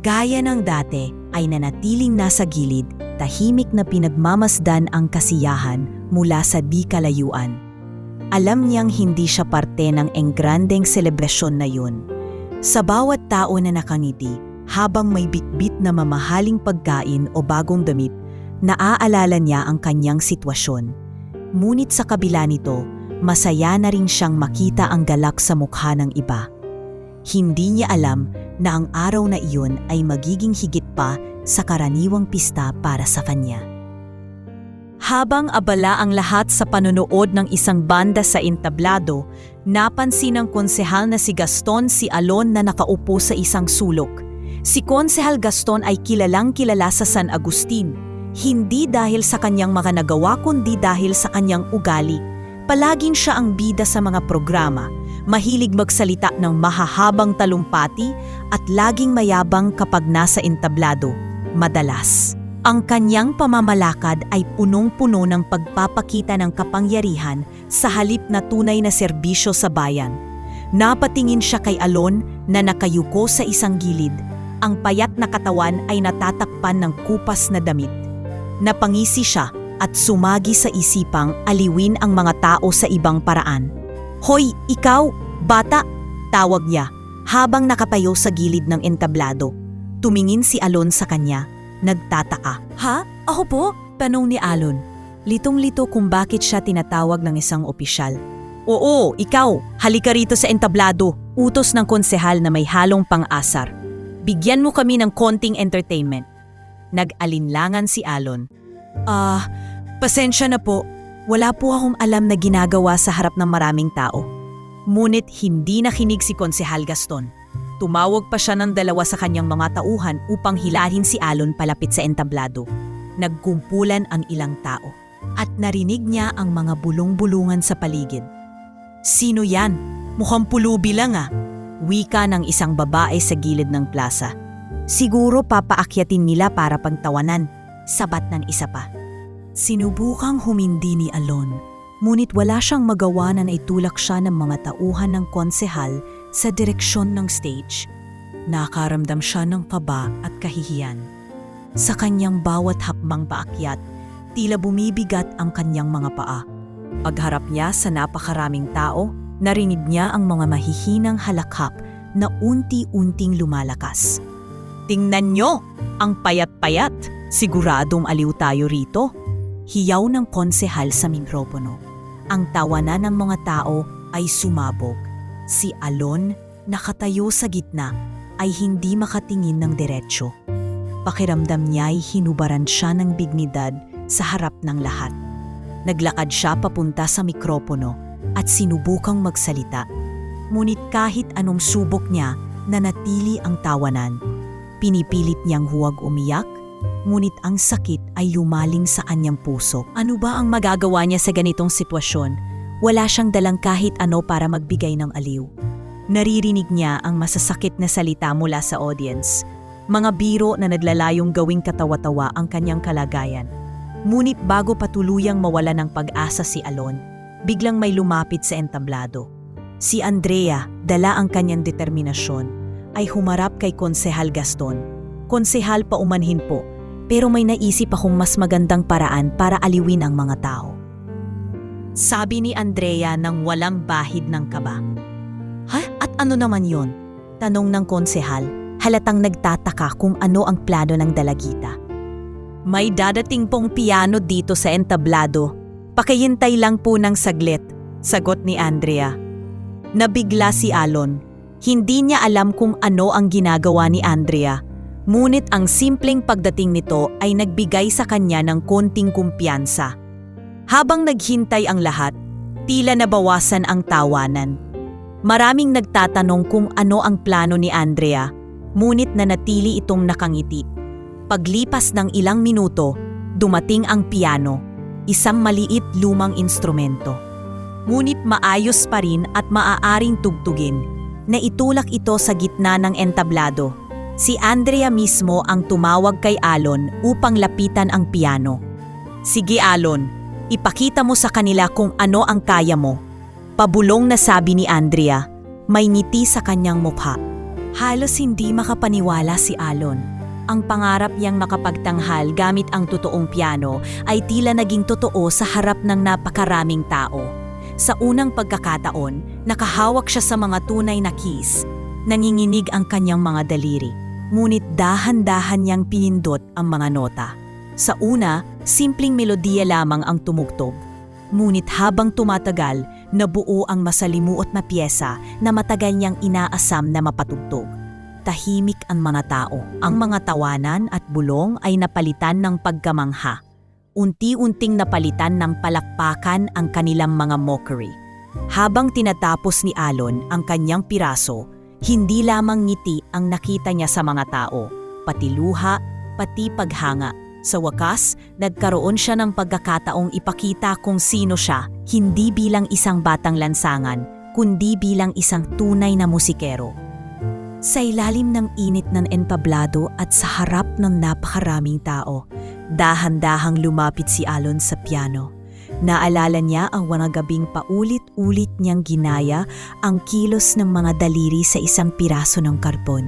gaya ng dati, ay nanatiling nasa gilid, tahimik na pinagmamasdan ang kasiyahan mula sa di kalayuan. Alam niyang hindi siya parte ng engrandeng selebrasyon na yun. Sa bawat tao na nakangiti, habang may bitbit na mamahaling pagkain o bagong damit, naaalala niya ang kanyang sitwasyon. Ngunit sa kabila nito, masaya na rin siyang makita ang galak sa mukha ng iba. Hindi niya alam na ang araw na iyon ay magiging higit pa sa karaniwang pista para sa kanya. Habang abala ang lahat sa panonood ng isang banda sa entablado, napansin ng konsehal na si Gaston si Alon na nakaupo sa isang sulok. Si Konsehal Gaston ay kilalang-kilala sa San Agustin, hindi dahil sa kanyang mga nagawa kundi dahil sa kanyang ugali. Palaging siya ang bida sa mga programa, mahilig magsalita ng mahahabang talumpati at laging mayabang kapag nasa entablado. Madalas, ang kanyang pamamalakad ay punong-puno ng pagpapakita ng kapangyarihan sa halip na tunay na serbisyo sa bayan. Napatingin siya kay Alon na nakayuko sa isang gilid. Ang payat na katawan ay natatakpan ng kupas na damit. Napangisi siya at sumagi sa isipang aliwin ang mga tao sa ibang paraan. "Hoy, ikaw, bata!" tawag niya habang nakatayo sa gilid ng entablado. Tumingin si Alon sa kanya, nagtataka. "Ha? Ako po?" tanong ni Alon. Litong-lito kung bakit siya tinatawag ng isang opisyal. "Oo, ikaw, halika rito sa entablado," utos ng konsehal na may halong pang-asar. "Bigyan mo kami ng konting entertainment." Nag-alinlangan si Alon. Pasensya na po. Wala po akong alam na ginagawa sa harap ng maraming tao." Ngunit hindi nakinig si Konsehal Gaston. Tumawag pa siya ng dalawa sa kanyang mga tauhan upang hilahin si Alon palapit sa entablado. Nagkumpulan ang ilang tao at narinig niya ang mga bulong-bulungan sa paligid. "Sino yan? Mukhang pulubi lang ah," wika ng isang babae sa gilid ng plaza. "Siguro papaakyatin nila para pagtawanan," sabat ng isa pa. Sinubukang humindi ni Alon, ngunit wala siyang magawa na naitulak siya ng mga tauhan ng konsehal sa direksyon ng stage. Nakaramdam siya ng kaba at kahihiyan. Sa kanyang bawat hakbang paakyat, tila bumibigat ang kanyang mga paa. Pagharap niya sa napakaraming tao, narinig niya ang mga mahihinang halakhak na unti-unting lumalakas. "Tingnan nyo! Ang payat-payat! Siguradong aliw tayo rito!" Hiyaw ng konsehal sa mikropono. Ang tawanan ng mga tao ay sumabog. Si Alon, nakatayo sa gitna, ay hindi makatingin ng diretsyo. Pakiramdam niya'y hinubaran siya ng dignidad sa harap ng lahat. Naglakad siya papunta sa mikropono at sinubukang magsalita. Ngunit kahit anong subok niya, nanatili ang tawanan. Pinipilit niyang huwag umiyak, ngunit ang sakit ay lumaling sa kanyang puso. Ano ba ang magagawa niya sa ganitong sitwasyon? Wala siyang dalang kahit ano para magbigay ng aliw. Naririnig niya ang masasakit na salita mula sa audience. Mga biro na naglalayong gawing katawa-tawa ang kanyang kalagayan. Ngunit bago pa tuluyang mawala ng pag-asa si Alon, biglang may lumapit sa entablado. Si Andrea, dala ang kanyang determinasyon, ay humarap kay Konsehal Gaston. "Konsehal, paumanhin po, pero may naisip akong mas magandang paraan para aliwin ang mga tao." Sabi ni Andrea nang walang bahid ng kaba. "Ha? At ano naman yon?" Tanong ng konsehal, halatang nagtataka kung ano ang plano ng dalagita. "May dadating pong piano dito sa entablado. Pakihintay lang po ng saglit," sagot ni Andrea. Nabigla si Alon. Hindi niya alam kung ano ang ginagawa ni Andrea. Ngunit ang simpleng pagdating nito ay nagbigay sa kanya ng konting kumpiyansa. Habang naghintay ang lahat, tila nabawasan ang tawanan. Maraming nagtatanong kung ano ang plano ni Andrea, ngunit nanatili itong nakangiti. Paglipas ng ilang minuto, dumating ang piano, isang maliit lumang instrumento. Ngunit maayos pa rin at maaaring tugtugin. Naitulak ito sa gitna ng entablado. Si Andrea mismo ang tumawag kay Alon upang lapitan ang piano. "Sige Alon, ipakita mo sa kanila kung ano ang kaya mo." Pabulong na sabi ni Andrea, may ngiti sa kanyang mukha. Halos hindi makapaniwala si Alon. Ang pangarap niyang makapagtanghal gamit ang totoong piano ay tila naging totoo sa harap ng napakaraming tao. Sa unang pagkakataon, nakahawak siya sa mga tunay na keys. Nanginginig ang kanyang mga daliri, ngunit dahan-dahan niyang pinindot ang mga nota. Sa una, simpleng melodiya lamang ang tumugtog. Ngunit habang tumatagal, nabuo ang masalimuot na piyesa na matagal niyang inaasam na mapatugtog. Tahimik ang mga tao. Ang mga tawanan at bulong ay napalitan ng pagkamangha. Unti-unting napalitan ng palakpakan ang kanilang mga mockery. Habang tinatapos ni Alon ang kanyang piraso, hindi lamang ngiti ang nakita niya sa mga tao, pati luha, pati paghanga. Sa wakas, nagkaroon siya ng pagkakataong ipakita kung sino siya, hindi bilang isang batang lansangan, kundi bilang isang tunay na musikero. Sa ilalim ng init ng entablado at sa harap ng napakaraming tao, dahan-dahang lumapit si Alon sa piano. Naalala niya ang mga gabing paulit-ulit niyang ginaya ang kilos ng mga daliri sa isang piraso ng karbon.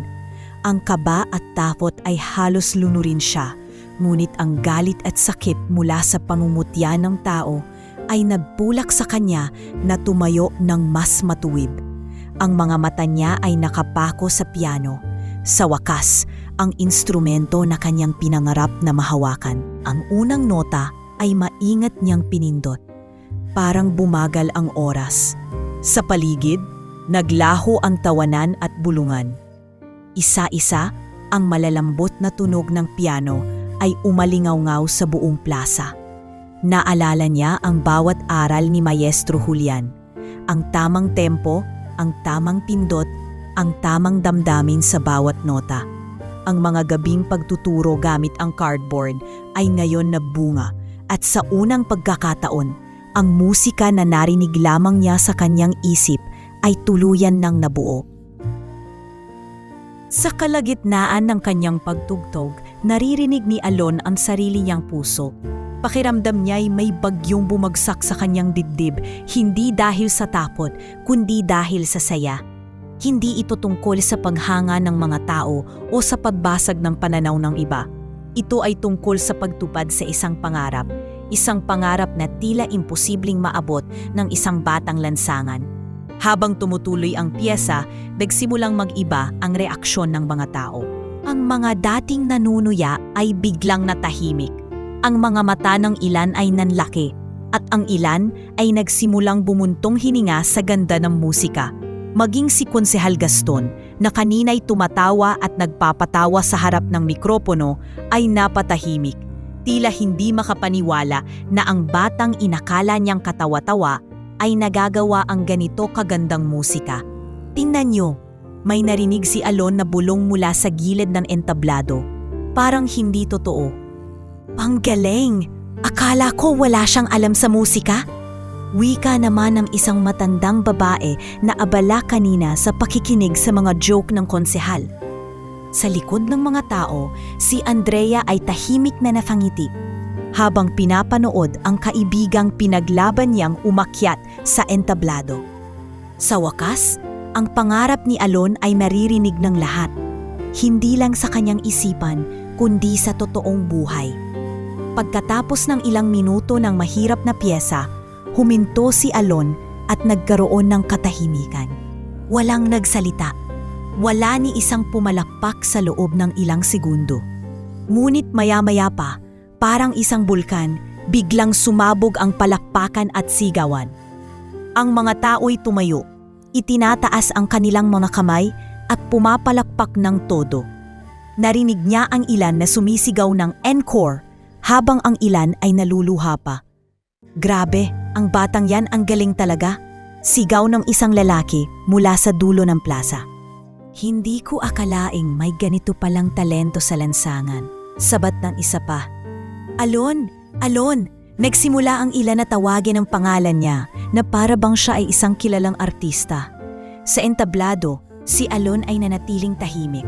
Ang kaba at takot ay halos lunurin siya, ngunit ang galit at sakit mula sa pamumutya ng tao ay nagpulak sa kanya na tumayo ng mas matuwid. Ang mga mata niya ay nakapako sa piano. Sa wakas, ang instrumento na kanyang pinangarap na mahawakan. Ang unang nota ay maingat niyang pinindot. Parang bumagal ang oras. Sa paligid, naglaho ang tawanan at bulungan. Isa-isa, ang malalambot na tunog ng piano ay umalingaw-ngaw sa buong plaza. Naalala niya ang bawat aral ni Maestro Julian. Ang tamang tempo, ang tamang pindot, ang tamang damdamin sa bawat nota. Ang mga gabing pagtuturo gamit ang cardboard ay ngayon nagbunga at sa unang pagkakataon, ang musika na narinig lamang niya sa kanyang isip ay tuluyan ng nabuo. Sa kalagitnaan ng kanyang pagtugtog, naririnig ni Alon ang sarili niyang puso. Pakiramdam niya'y may bagyong bumagsak sa kanyang dibdib, hindi dahil sa takot, kundi dahil sa saya. Hindi ito tungkol sa paghanga ng mga tao o sa pagbasag ng pananaw ng iba. Ito ay tungkol sa pagtupad sa isang pangarap na tila imposibleng maabot ng isang batang lansangan. Habang tumutuloy ang piyesa, nagsimulang mag-iba ang reaksyon ng mga tao. Ang mga dating nanunuya ay biglang natahimik. Ang mga mata ng ilan ay nanlaki at ang ilan ay nagsimulang bumuntong hininga sa ganda ng musika. Maging si Konsehal Gaston na kanina'y tumatawa at nagpapatawa sa harap ng mikropono ay napatahimik. Tila hindi makapaniwala na ang batang inakala niyang katawa-tawa ay nagagawa ang ganito kagandang musika. Tingnan niyo, may narinig si Alon na bulong mula sa gilid ng entablado. Parang hindi totoo. Ang galing! Akala ko wala siyang alam sa musika. Wika naman ng isang matandang babae na abala kanina sa pakikinig sa mga joke ng konsehal. Sa likod ng mga tao, si Andrea ay tahimik na nafangiti habang pinapanood ang kaibigang pinaglaban niyang umakyat sa entablado. Sa wakas, ang pangarap ni Alon ay maririnig ng lahat, hindi lang sa kanyang isipan kundi sa totoong buhay. Pagkatapos ng ilang minuto ng mahirap na piyesa, huminto si Alon at nagkaroon ng katahimikan. Walang nagsalita. Wala ni isang pumalakpak sa loob ng ilang segundo. Ngunit maya-maya pa, parang isang bulkan, biglang sumabog ang palakpakan at sigawan. Ang mga tao'y tumayo, itinataas ang kanilang mga kamay at pumapalakpak ng todo. Narinig niya ang ilan na sumisigaw ng encore habang ang ilan ay naluluha pa. Grabe, ang batang yan ang galing talaga. Sigaw ng isang lalaki mula sa dulo ng plaza. Hindi ko akalaing may ganito palang talento sa lansangan. Sabat ng isa pa. Alon! Alon! Nagsimula ang ilan na tawagin ang pangalan niya na para bang siya ay isang kilalang artista. Sa entablado, si Alon ay nanatiling tahimik.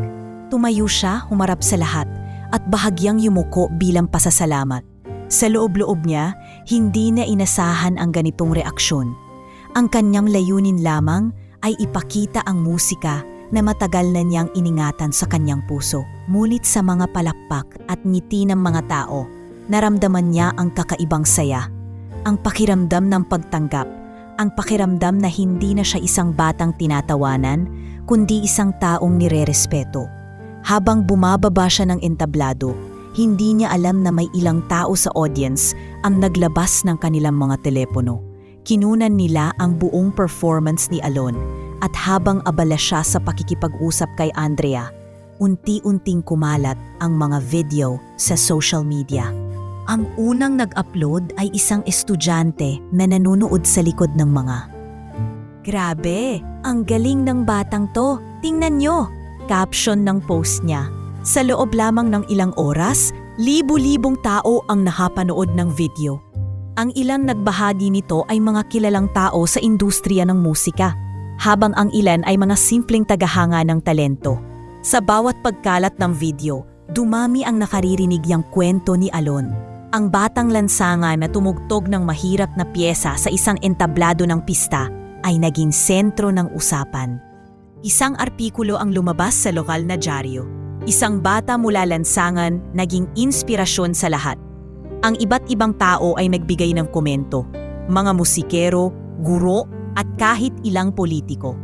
Tumayo siya humarap sa lahat at bahagyang yumuko bilang pasasalamat. Sa loob-loob niya, hindi na inasahan ang ganitong reaksyon. Ang kanyang layunin lamang ay ipakita ang musika na matagal na niyang iningatan sa kanyang puso. Ngunit sa mga palakpak at ngiti ng mga tao, naramdaman niya ang kakaibang saya. Ang pakiramdam ng pagtanggap, ang pakiramdam na hindi na siya isang batang tinatawanan, kundi isang taong nirerespeto. Habang bumababa siya ng entablado, hindi niya alam na may ilang tao sa audience ang naglabas ng kanilang mga telepono. Kinunan nila ang buong performance ni Alon at habang abala siya sa pakikipag-usap kay Andrea, unti-unting kumalat ang mga video sa social media. Ang unang nag-upload ay isang estudyante na nanonood sa likod ng mga. Grabe, ang galing ng batang to, tingnan nyo! Caption ng post niya. Sa loob lamang ng ilang oras, libu-libong tao ang nakapanood ng video. Ang ilang nagbahagi nito ay mga kilalang tao sa industriya ng musika, habang ang ilan ay mga simpleng tagahanga ng talento. Sa bawat pagkalat ng video, dumami ang nakaririnig yang kwento ni Alon. Ang batang lansangan na tumugtog ng mahirap na piyesa sa isang entablado ng pista ay naging sentro ng usapan. Isang artikulo ang lumabas sa lokal na dyaryo. Isang bata mula lansangan naging inspirasyon sa lahat. Ang iba't ibang tao ay nagbigay ng komento. Mga musikero, guro at kahit ilang politiko.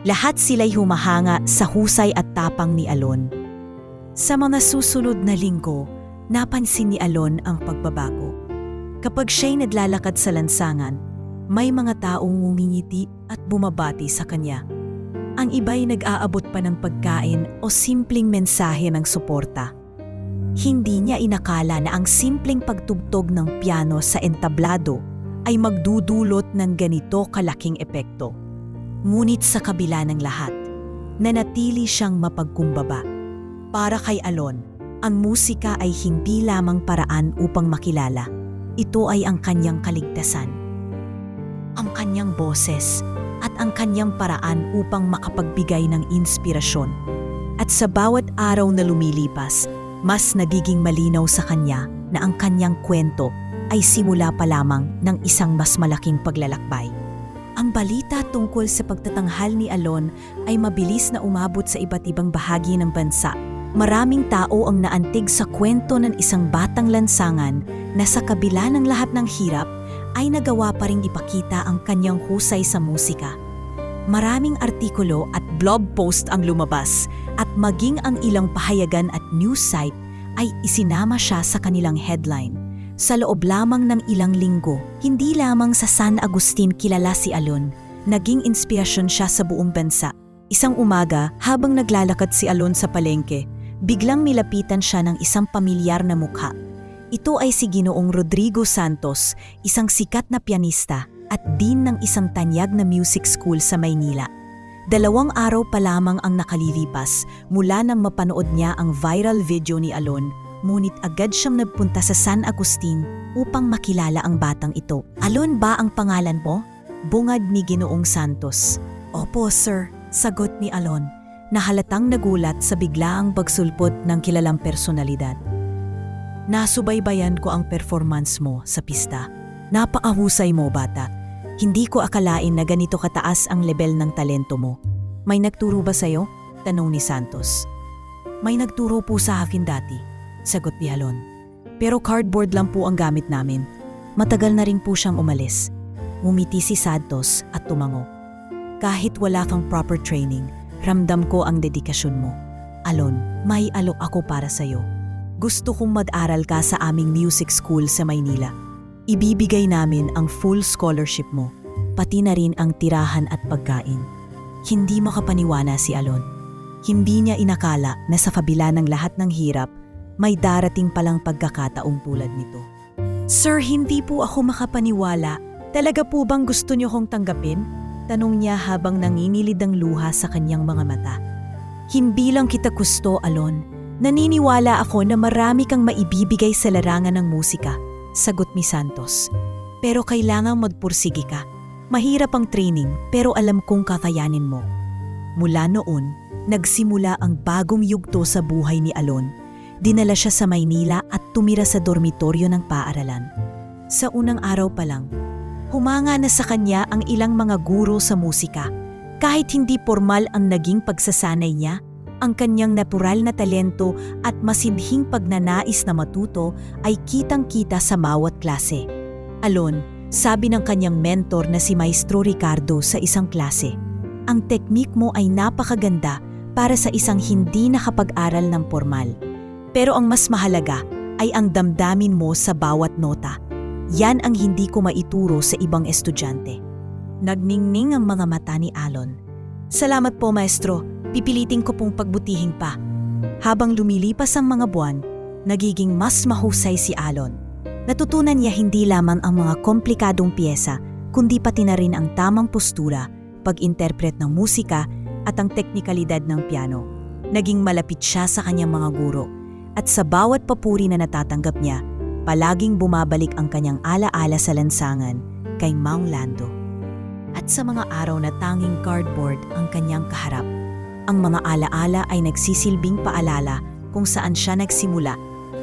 Lahat sila'y humahanga sa husay at tapang ni Alon. Sa mga susunod na linggo, napansin ni Alon ang pagbabago. Kapag siya'y naglalakad sa lansangan, may mga taong ngumingiti at bumabati sa kanya. Ang iba'y nag-aabot pa ng pagkain o simpleng mensahe ng suporta. Hindi niya inakala na ang simpleng pagtugtog ng piano sa entablado ay magdudulot ng ganito kalaking epekto. Ngunit sa kabila ng lahat, nanatili siyang mapagkumbaba. Para kay Alon, ang musika ay hindi lamang paraan upang makilala. Ito ay ang kanyang kaligtasan. Ang kanyang boses at ang kanyang paraan upang makapagbigay ng inspirasyon. At sa bawat araw na lumilipas, mas nagiging malinaw sa kanya na ang kanyang kwento ay simula pa lamang ng isang mas malaking paglalakbay. Ang balita tungkol sa pagtatanghal ni Alon ay mabilis na umabot sa iba't ibang bahagi ng bansa. Maraming tao ang naantig sa kwento ng isang batang lansangan na sa kabila ng lahat ng hirap ay nagawa pa ring ipakita ang kanyang husay sa musika. Maraming artikulo at blog post ang lumabas at maging ang ilang pahayagan at news site ay isinama siya sa kanilang headline. Sa loob lamang ng ilang linggo, hindi lamang sa San Agustin kilala si Alon, naging inspirasyon siya sa buong bansa. Isang umaga, habang naglalakad si Alon sa palengke, biglang nilapitan siya ng isang pamilyar na mukha. Ito ay si Ginoong Rodrigo Santos, isang sikat na pianista at dean ng isang tanyag na music school sa Maynila. 2 araw pa lamang ang nakalilipas mula nang mapanood niya ang viral video ni Alon, ngunit agad siyang nagpunta sa San Agustin upang makilala ang batang ito. "Alon ba ang pangalan mo?" bungad ni Ginoong Santos. "Opo, sir," sagot ni Alon, na halatang nagulat sa biglaang pagsulpot ng kilalang personalidad. "Nasubaybayan ko ang performance mo sa pista. Napakahusay mo, bata. Hindi ko akalain na ganito kataas ang level ng talento mo. May nagturo ba sa'yo?" tanong ni Santos. "May nagturo po sa akin dati," sagot ni Alon. "Pero cardboard lang po ang gamit namin. Matagal na rin po siyang umalis." Ngumiti si Santos at tumango. "Kahit wala kang proper training, ramdam ko ang dedikasyon mo. Alon, may alok ako para sa'yo. Gusto kong mag-aral ka sa aming music school sa Maynila. Ibibigay namin ang full scholarship mo, pati na rin ang tirahan at pagkain." Hindi makapaniwala si Alon. Hindi niya inakala na sa kabila ng lahat ng hirap, may darating palang pagkakataong tulad nito. "Sir, hindi po ako makapaniwala. Talaga po bang gusto niyo kong tanggapin?" tanong niya habang nangingilid ang luha sa kanyang mga mata. "Hindi lang kita gusto, Alon. Naniniwala ako na marami kang maibibigay sa larangan ng musika," sagot ni Santos. "Pero kailangang magpursige ka. Mahirap ang training pero alam kong kakayanin mo." Mula noon, nagsimula ang bagong yugto sa buhay ni Alon. Dinala siya sa Maynila at tumira sa dormitoryo ng paaralan. Sa unang araw pa lang, humanga na sa kanya ang ilang mga guro sa musika. Kahit hindi formal ang naging pagsasanay niya, ang kanyang natural na talento at masinhing pagnanais na matuto ay kitang-kita sa bawat klase. "Alon," sabi ng kanyang mentor na si Maestro Ricardo sa isang klase, "ang teknik mo ay napakaganda para sa isang hindi nakapag-aral ng formal. Pero ang mas mahalaga ay ang damdamin mo sa bawat nota. Yan ang hindi ko maituro sa ibang estudyante." Nagningning ang mga mata ni Alon. "Salamat po, Maestro. Pipilitin ko pong pagbutihin pa." Habang lumilipas ang mga buwan, nagiging mas mahusay si Alon. Natutunan niya hindi lamang ang mga komplikadong piyesa, kundi pati na rin ang tamang postura, pag-interpret ng musika at ang teknikalidad ng piano. Naging malapit siya sa kanyang mga guro, at sa bawat papuri na natatanggap niya, palaging bumabalik ang kanyang alaala sa lansangan kay Mang Lando. At sa mga araw na tanging cardboard ang kanyang kaharap, ang mga alaala ay nagsisilbing paalala kung saan siya nagsimula,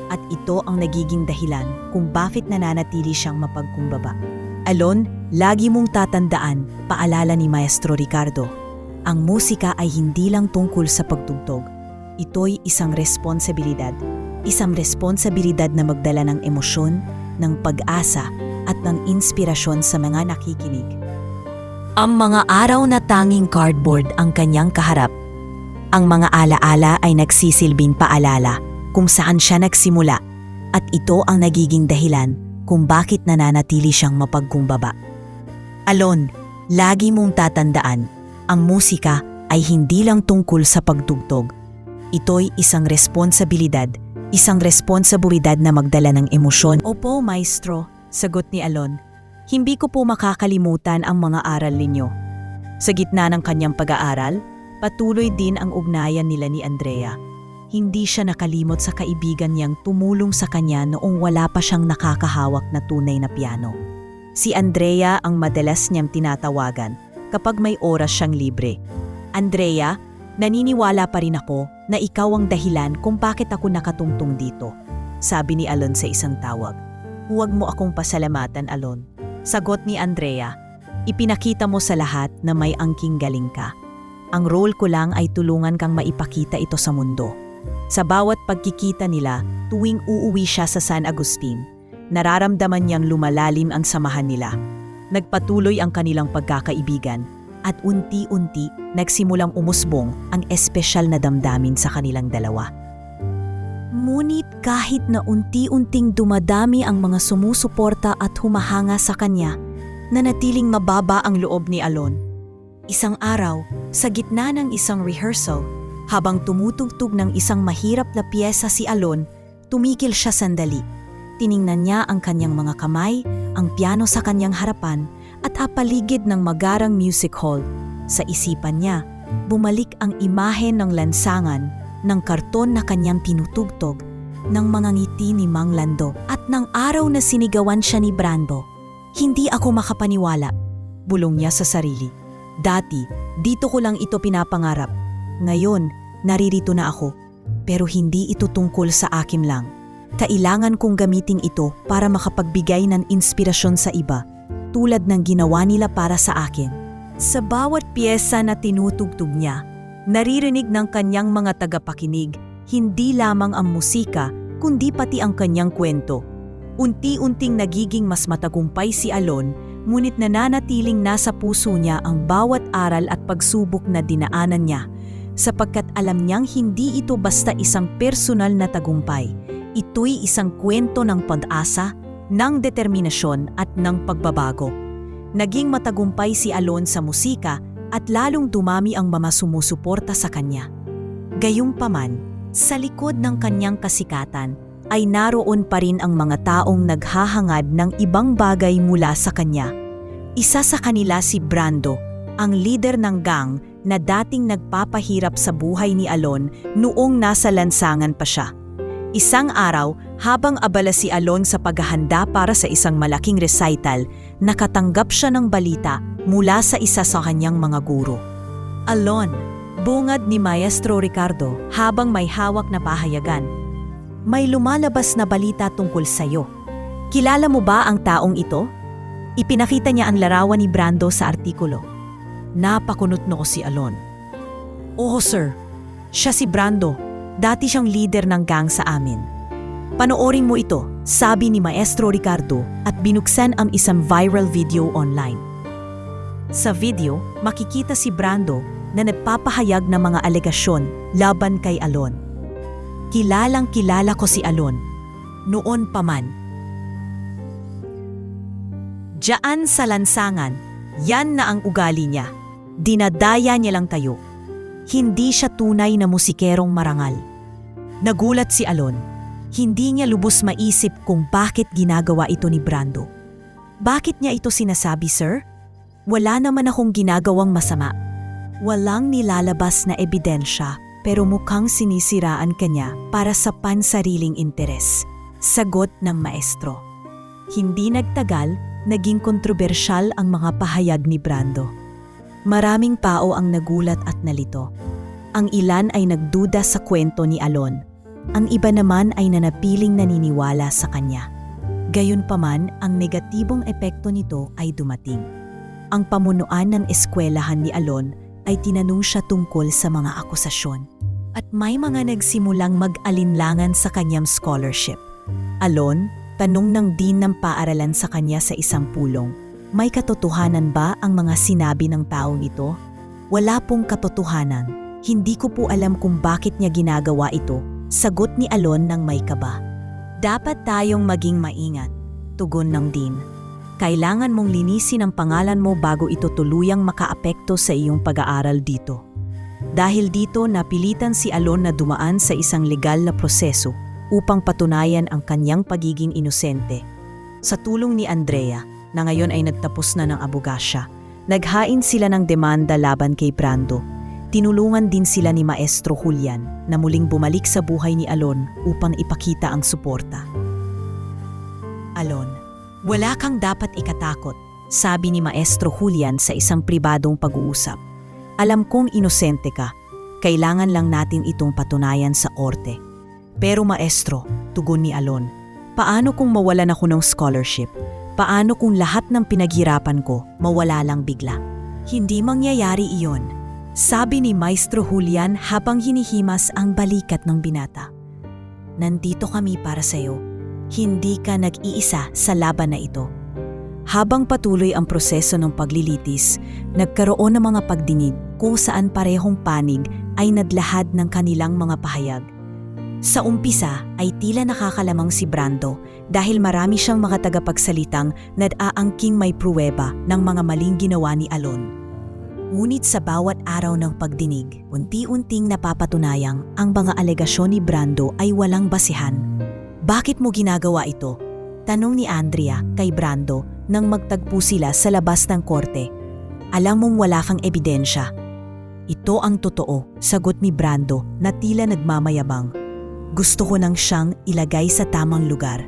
at ito ang nagiging dahilan kung bakit nananatili siyang mapagkumbaba. "Alon, lagi mong tatandaan," paalala ni Maestro Ricardo, "ang musika ay hindi lang tungkol sa pagtugtog. Ito'y isang responsibilidad. Isang responsibilidad na magdala ng emosyon, ng pag-asa at ng inspirasyon sa mga nakikinig." Ang mga araw na tanging cardboard ang kanyang kaharap, ang mga alaala ay nagsisilbing paalala kung saan siya nagsimula, at ito ang nagiging dahilan kung bakit nananatili siyang mapagkumbaba. "Alon, lagi mong tatandaan, ang musika ay hindi lang tungkol sa pagtugtog. Ito'y isang responsibilidad na magdala ng emosyon." "Opo, Maestro," sagot ni Alon. "Hindi ko po makakalimutan ang mga aral ninyo." Sa gitna ng kanyang pag-aaral, patuloy din ang ugnayan nila ni Andrea. Hindi siya nakalimot sa kaibigan niyang tumulong sa kanya noong wala pa siyang nakakahawak na tunay na piano. Si Andrea ang madalas niyang tinatawagan kapag may oras siyang libre. "Andrea, naniniwala pa rin ako na ikaw ang dahilan kung bakit ako nakatungtong dito," sabi ni Alon sa isang tawag. "Huwag mo akong pasalamatan, Alon," sagot ni Andrea. "Ipinakita mo sa lahat na may angking galing ka. Ang role ko lang ay tulungan kang maipakita ito sa mundo." Sa bawat pagkikita nila tuwing uuwi siya sa San Agustin, nararamdaman niyang lumalalim ang samahan nila. Nagpatuloy ang kanilang pagkakaibigan at unti-unti nagsimulang umusbong ang espesyal na damdamin sa kanilang dalawa. Ngunit kahit na unti-unting dumadami ang mga sumusuporta at humahanga sa kanya, nanatiling mababa ang loob ni Alon. Isang araw, sa gitna ng isang rehearsal, habang tumutugtog ng isang mahirap na piyesa si Alon, tumigil siya sandali. Tiningnan niya ang kanyang mga kamay, ang piano sa kanyang harapan, at apaligid ng magarang music hall. Sa isipan niya, bumalik ang imahe ng lansangan, ng karton na kanyang pinutugtog, ng mga ngiti ni Mang Lando, at ng araw na sinigawan siya ni Brando. Hindi ako makapaniwala, bulong niya sa sarili. Dati, dito ko lang ito pinapangarap. Ngayon, naririto na ako. Pero hindi ito tungkol sa akin lang. Kailangan kong gamitin ito para makapagbigay ng inspirasyon sa iba, tulad ng ginawa nila para sa akin. Sa bawat piyesa na tinutugtog niya, naririnig ng kanyang mga tagapakinig hindi lamang ang musika, kundi pati ang kanyang kwento. Unti-unting nagiging mas matagumpay si Alon, ngunit nananatiling nasa puso niya ang bawat aral at pagsubok na dinaanan niya, sapagkat alam niyang hindi ito basta isang personal na tagumpay. Ito'y isang kwento ng pag-asa, ng determinasyon at ng pagbabago. Naging matagumpay si Alon sa musika at lalong dumami ang mga sumusuporta sa kanya. Gayunpaman, sa likod ng kanyang kasikatan ay naroon pa rin ang mga taong naghahangad ng ibang bagay mula sa kanya. Isa sa kanila si Brando, ang leader ng gang na dating nagpapahirap sa buhay ni Alon noong nasa lansangan pa siya. Isang araw, habang abala si Alon sa paghahanda para sa isang malaking recital, nakatanggap siya ng balita mula sa isa sa kanyang mga guro. Alon, bungad ni Maestro Ricardo habang may hawak na pahayagan. May lumalabas na balita tungkol sa'yo. Kilala mo ba ang taong ito? Ipinakita niya ang larawan ni Brando sa artikulo. Napakunot noo si Alon. Oo sir, siya si Brando. Dati siyang leader ng gang sa amin. Panoorin mo ito, sabi ni Maestro Ricardo at binuksan ang isang viral video online. Sa video, makikita si Brando na nagpapahayag ng mga alegasyon laban kay Alon. Kilalang kilala ko si Alon. Noon pa man. Diyan sa lansangan, yan na ang ugali niya. Dinadaya niya lang kayo. Hindi siya tunay na musikerong marangal. Nagulat si Alon. Hindi niya lubos maisip kung bakit ginagawa ito ni Brando. Bakit niya ito sinasabi, sir? Wala naman akong ginagawang masama. Walang nilalabas na ebidensya pero mukhang sinisiraan kanya para sa pansariling interes. Sagot ng maestro. Hindi nagtagal, naging kontrobersyal ang mga pahayag ni Brando. Maraming tao ang nagulat at nalito. Ang ilan ay nagduda sa kwento ni Alon. Ang iba naman ay nanatiling naniniwala sa kanya. Gayunpaman, ang negatibong epekto nito ay dumating. Ang pamunuan ng eskwelahan ni Alon ay tinanong siya tungkol sa mga akusasyon. At may mga nagsimulang mag-alinlangan sa kanyang scholarship. Alon, tanong ng dean ng paaralan sa kanya sa isang pulong. May katotohanan ba ang mga sinabi ng taong ito? Wala pong katotohanan. Hindi ko po alam kung bakit niya ginagawa ito, sagot ni Alon ng may kaba. Dapat tayong maging maingat, tugon ng dean. Kailangan mong linisin ang pangalan mo bago ito tuluyang makaapekto sa iyong pag-aaral dito. Dahil dito napilitan si Alon na dumaan sa isang legal na proseso upang patunayan ang kanyang pagiging inosente. Sa tulong ni Andrea, na ngayon ay nagtapos na ng abogasya, naghain sila ng demanda laban kay Brando. Tinulungan din sila ni Maestro Julian na muling bumalik sa buhay ni Alon upang ipakita ang suporta. Alon, wala kang dapat ikatakot, sabi ni Maestro Julian sa isang pribadong pag-uusap. Alam kong inosente ka, kailangan lang natin itong patunayan sa korte. Pero maestro, tugon ni Alon, paano kung mawalan ako ng scholarship? Paano kung lahat ng pinaghirapan ko mawala lang bigla? Hindi mangyayari iyon, sabi ni Maestro Julian habang hinihimas ang balikat ng binata. Nandito kami para sa iyo. Hindi ka nag-iisa sa laban na ito. Habang patuloy ang proseso ng paglilitis, nagkaroon ng mga pagdinig kung saan parehong panig ay nadlahad ng kanilang mga pahayag. Sa umpisa ay tila nakakalamang si Brando dahil marami siyang mga tagapagsalitang nag-aangking may pruweba ng mga maling ginawa ni Alon. Ngunit sa bawat araw ng pagdinig, unti-unting napapatunayang ang mga alegasyon ni Brando ay walang basihan. Bakit mo ginagawa ito? Tanong ni Andrea kay Brando nang magtagpo sila sa labas ng korte. Alam mong wala kang ebidensya. Ito ang totoo, sagot ni Brando na tila nagmamayabang. Gusto ko nang siyang ilagay sa tamang lugar.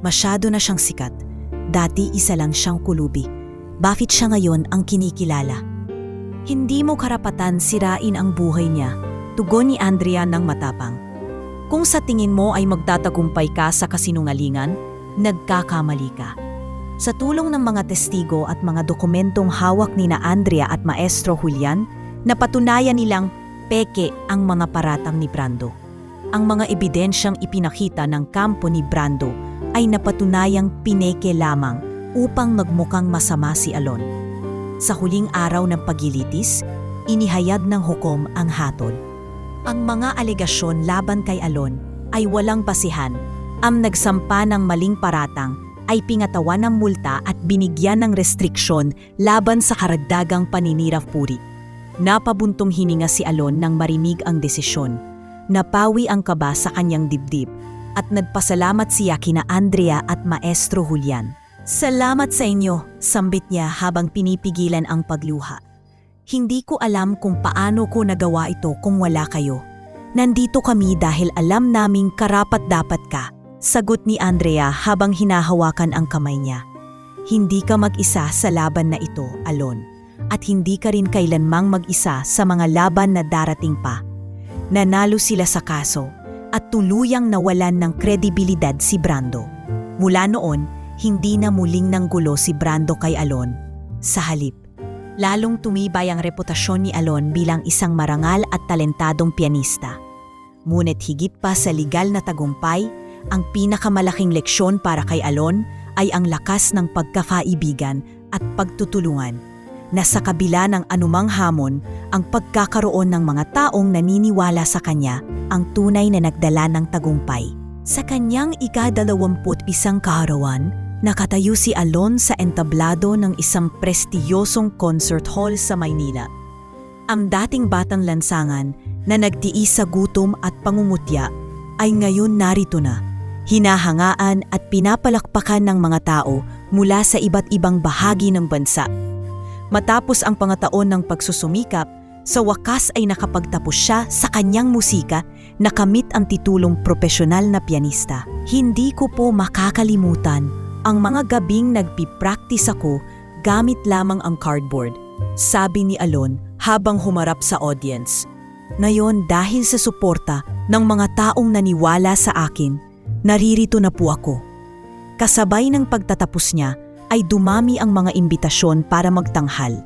Masyado na siyang sikat. Dati isa lang siyang kulubi. Bakit siya ngayon ang kinikilala? Hindi mo karapatan sirain ang buhay niya, tugon ni Andrea ng matapang. Kung sa tingin mo ay magtatagumpay ka sa kasinungalingan, nagkakamali ka. Sa tulong ng mga testigo at mga dokumentong hawak ni na Andrea at Maestro Julian, napatunayan nilang peke ang mga paratang ni Brando. Ang mga ebidensyang ipinakita ng kampo ni Brando ay napatunayang pineke lamang upang magmukhang masama si Alon. Sa huling araw ng paglilitis, inihayag ng hukom ang hatol. Ang mga alegasyon laban kay Alon ay walang basihan. Ang nagsampa ng maling paratang ay pingatawan ng multa at binigyan ng restriksyon laban sa karagdagang paninira-puri. Napabuntong hininga si Alon nang marinig ang desisyon. Napawi ang kaba sa kanyang dibdib at nagpasalamat siya kina Andrea at Maestro Julian. Salamat sa inyo, sambit niya habang pinipigilan ang pagluha. Hindi ko alam kung paano ko nagawa ito kung wala kayo. Nandito kami dahil alam naming karapat-dapat ka, sagot ni Andrea habang hinahawakan ang kamay niya. Hindi ka mag-isa sa laban na ito, Alon, at hindi ka rin kailanmang mag-isa sa mga laban na darating pa. Nanalo sila sa kaso at tuluyang nawalan ng kredibilidad si Brando. Mula noon, hindi na muling nanggulo si Brando kay Alon. Sa halip, lalong tumibay ang reputasyon ni Alon bilang isang marangal at talentadong pianista. Ngunit higit pa sa legal na tagumpay, ang pinakamalaking leksyon para kay Alon ay ang lakas ng pagkakaibigan at pagtutulungan, na sa kabila ng anumang hamon, ang pagkakaroon ng mga taong naniniwala sa kanya ang tunay na nagdala ng tagumpay. Sa kanyang ika-21 kaarawan, nakatayo si Alon sa entablado ng isang prestiyosong concert hall sa Maynila. Ang dating batang lansangan na nagtiis sa gutom at pangungutya ay ngayon narito na, hinahangaan at pinapalakpakan ng mga tao mula sa iba't ibang bahagi ng bansa. Matapos ang pangataon ng pagsusumikap, sa wakas ay nakapagtapos siya sa kanyang musika na kamit ang titulong propesyonal na pianista. Hindi ko po makakalimutan ang mga gabing nagpipractice ako gamit lamang ang cardboard, sabi ni Alon habang humarap sa audience. Ngayon dahil sa suporta ng mga taong naniwala sa akin, naririto na po ako. Kasabay ng pagtatapos niya ay dumami ang mga imbitasyon para magtanghal.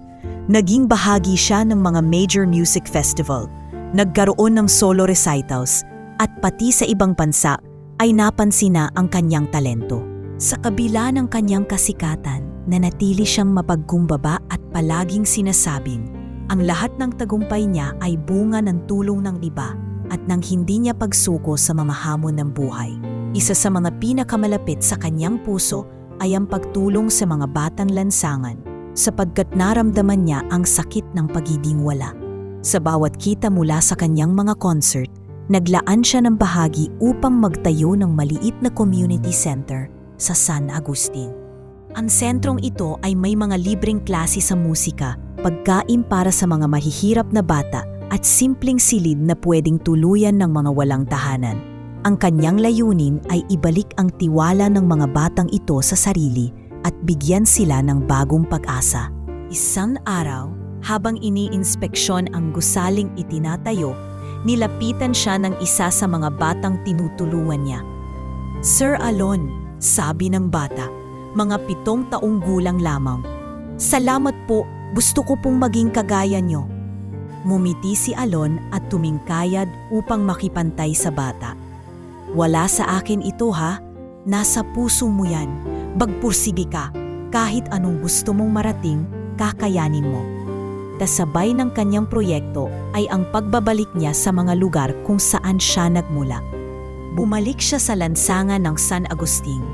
Naging bahagi siya ng mga major music festival, nagkaroon ng solo recitals, at pati sa ibang bansa ay napansin na ang kanyang talento. Sa kabila ng kanyang kasikatan, nanatili siyang mapagkumbaba at palaging sinasabing, ang lahat ng tagumpay niya ay bunga ng tulong ng iba at ng hindi niya pagsuko sa mga hamon ng buhay. Isa sa mga pinakamalapit sa kanyang puso ay ang pagtulong sa mga batang lansangan, sapagkat naramdaman niya ang sakit ng pagiging wala. Sa bawat kita mula sa kanyang mga concert, naglaan siya ng bahagi upang magtayo ng maliit na community center sa San Agustin. Ang sentrong ito ay may mga libreng klase sa musika, pagkain para sa mga mahihirap na bata at simpleng silid na pwedeng tuluyan ng mga walang tahanan. Ang kanyang layunin ay ibalik ang tiwala ng mga batang ito sa sarili at bigyan sila ng bagong pag-asa. Isang araw, habang iniinspeksyon ang gusaling itinatayo, nilapitan siya ng isa sa mga batang tinutulungan niya. "Sir Alon," sabi ng bata, mga 7 taong gulang lamang. "Salamat po, gusto ko pong maging kagaya niyo." Mumiti si Alon at tumingkayad upang makipantay sa bata. "Wala sa akin ito ha, nasa puso mo yan. Bagpursige ka, Kahit anong gusto mong marating, kakayanin mo. Kasabay ng kanyang proyekto ay ang pagbabalik niya sa mga lugar kung saan siya nagmula. Bumalik siya sa lansangan ng San Agustin,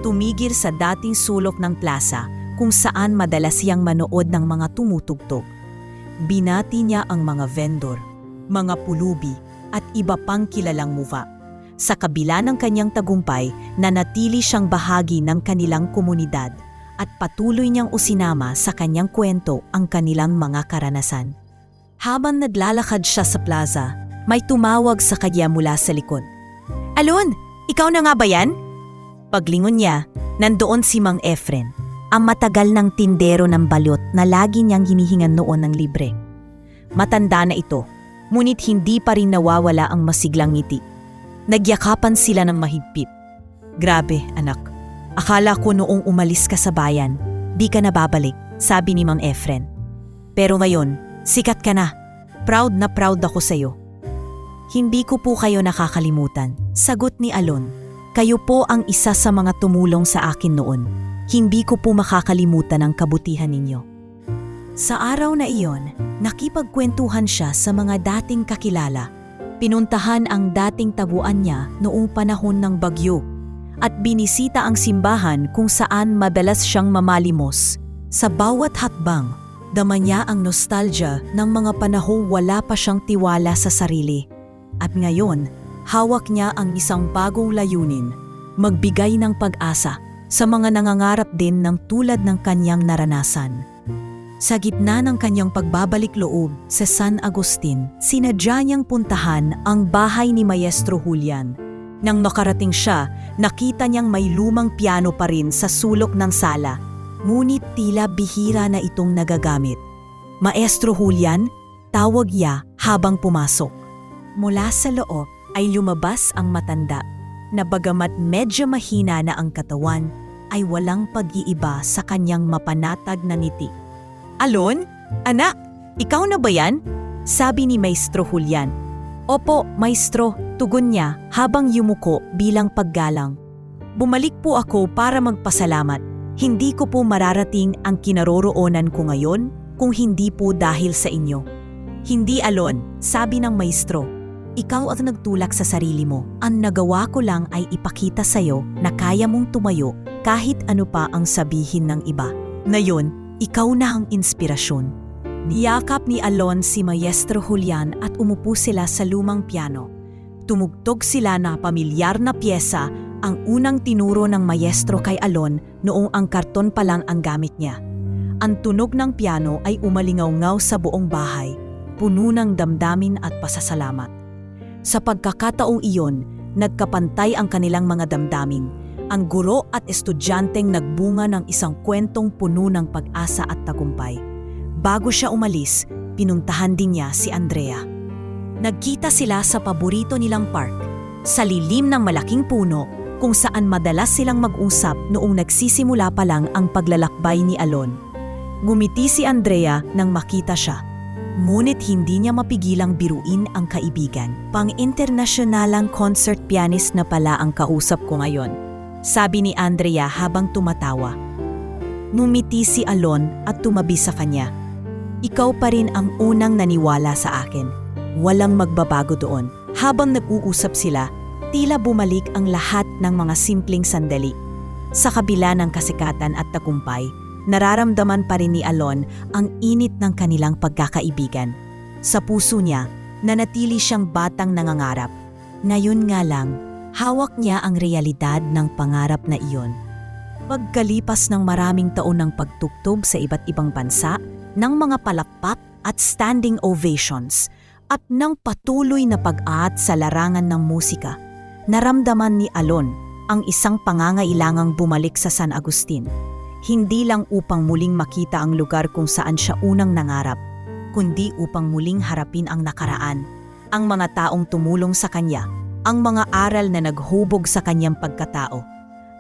tumigil sa dating sulok ng plaza kung saan madalas siyang manood ng mga tumutugtog. Binati niya ang mga vendor, mga pulubi at iba pang kilalang muva. Sa kabila ng kanyang tagumpay, nanatili siyang bahagi ng kanilang komunidad at patuloy niyang usinama sa kanyang kwento ang kanilang mga karanasan. Habang naglalakad siya sa plaza, may tumawag sa kanya mula sa likod. "Alon, ikaw na nga ba yan?" Paglingon niya, nandoon si Mang Efren, ang matagal ng tindero ng balot na lagi niyang hinihingan noon ng libre. Matanda na ito, ngunit hindi pa rin nawawala ang masiglang ngiti. Nagyakapan sila ng mahigpit. "Grabe, anak. Akala ko noong umalis ka sa bayan, di ka na babalik," sabi ni Mang Efren. "Pero ngayon, sikat ka na. Proud na proud ako sa'yo." "Hindi ko po kayo nakakalimutan," sagot ni Alon. "Kayo po ang isa sa mga tumulong sa akin noon. Hindi ko po makakalimutan ang kabutihan ninyo." Sa araw na iyon, nakipagkwentuhan siya sa mga dating kakilala. Pinuntahan ang dating tabuan niya noong panahon ng bagyo at binisita ang simbahan kung saan madalas siyang mamalimos. Sa bawat hakbang, dama niya ang nostalgia ng mga panahong wala pa siyang tiwala sa sarili. At ngayon, hawak niya ang isang bagong layunin, magbigay ng pag-asa sa mga nangangarap din ng tulad ng kanyang naranasan. Sa gitna ng kanyang pagbabalik loob sa San Agustin, sinadya niyang puntahan ang bahay ni Maestro Julian. Nang makarating siya, nakita niyang may lumang piano pa rin sa sulok ng sala, ngunit tila bihira na itong nagagamit. "Maestro Julian," tawag niya habang pumasok. Mula sa loob ay lumabas ang matanda, na bagamat medyo mahina na ang katawan, ay walang pag-iiba sa kanyang mapanatag na ngiti. "Alon? Anak, ikaw na ba yan?" sabi ni Maestro Julian. "Opo, Maestro," tugon niya habang yumuko bilang paggalang. "Bumalik po ako para magpasalamat. Hindi ko po mararating ang kinaroroonan ko ngayon kung hindi po dahil sa inyo." "Hindi, Alon," sabi ng Maestro. "Ikaw ang nagtulak sa sarili mo. Ang nagawa ko lang ay ipakita sa'yo na kaya mong tumayo kahit ano pa ang sabihin ng iba. Ngayon, ikaw na ang inspirasyon." Niyakap ni Alon si Maestro Julian at umupo sila sa lumang piano. Tumugtog sila na pamilyar na piyesa, ang unang tinuro ng Maestro kay Alon noong ang karton pa lang ang gamit niya. Ang tunog ng piano ay umalingaw-ngaw sa buong bahay, puno ng damdamin at pasasalamat. Sa pagkakataong iyon, nagkapantay ang kanilang mga damdamin. Ang guro at estudyanteng nagbunga ng isang kwentong puno ng pag-asa at tagumpay. Bago siya umalis, pinuntahan din niya si Andrea. Nagkita sila sa paborito nilang park, sa lilim ng malaking puno kung saan madalas silang mag-usap noong nagsisimula pa lang ang paglalakbay ni Alon. Ngumiti si Andrea nang makita siya. Ngunit hindi niya mapigilang biruin ang kaibigan. "Pang-internasyonalang concert pianist na pala ang kausap ko ngayon," sabi ni Andrea habang tumatawa. Numiti si Alon at tumabi sa kanya. "Ikaw pa rin ang unang naniwala sa akin. Walang magbabago doon." Habang nag-uusap sila, tila bumalik ang lahat ng mga simpleng sandali. Sa kabila ng kasikatan at tagumpay, nararamdaman pa rin ni Alon ang init ng kanilang pagkakaibigan. Sa puso niya, nanatili siyang batang nangangarap. Ngayon nga lang, hawak niya ang realidad ng pangarap na iyon. Pagkalipas ng maraming taon ng pagtugtog sa iba't ibang bansa, ng mga palakpak at standing ovations, at ng patuloy na pag-aat sa larangan ng musika, naramdaman ni Alon ang isang pangangailangang bumalik sa San Agustin. Hindi lang upang muling makita ang lugar kung saan siya unang nangarap, kundi upang muling harapin ang nakaraan, ang mga taong tumulong sa kanya, ang mga aral na naghubog sa kanyang pagkatao,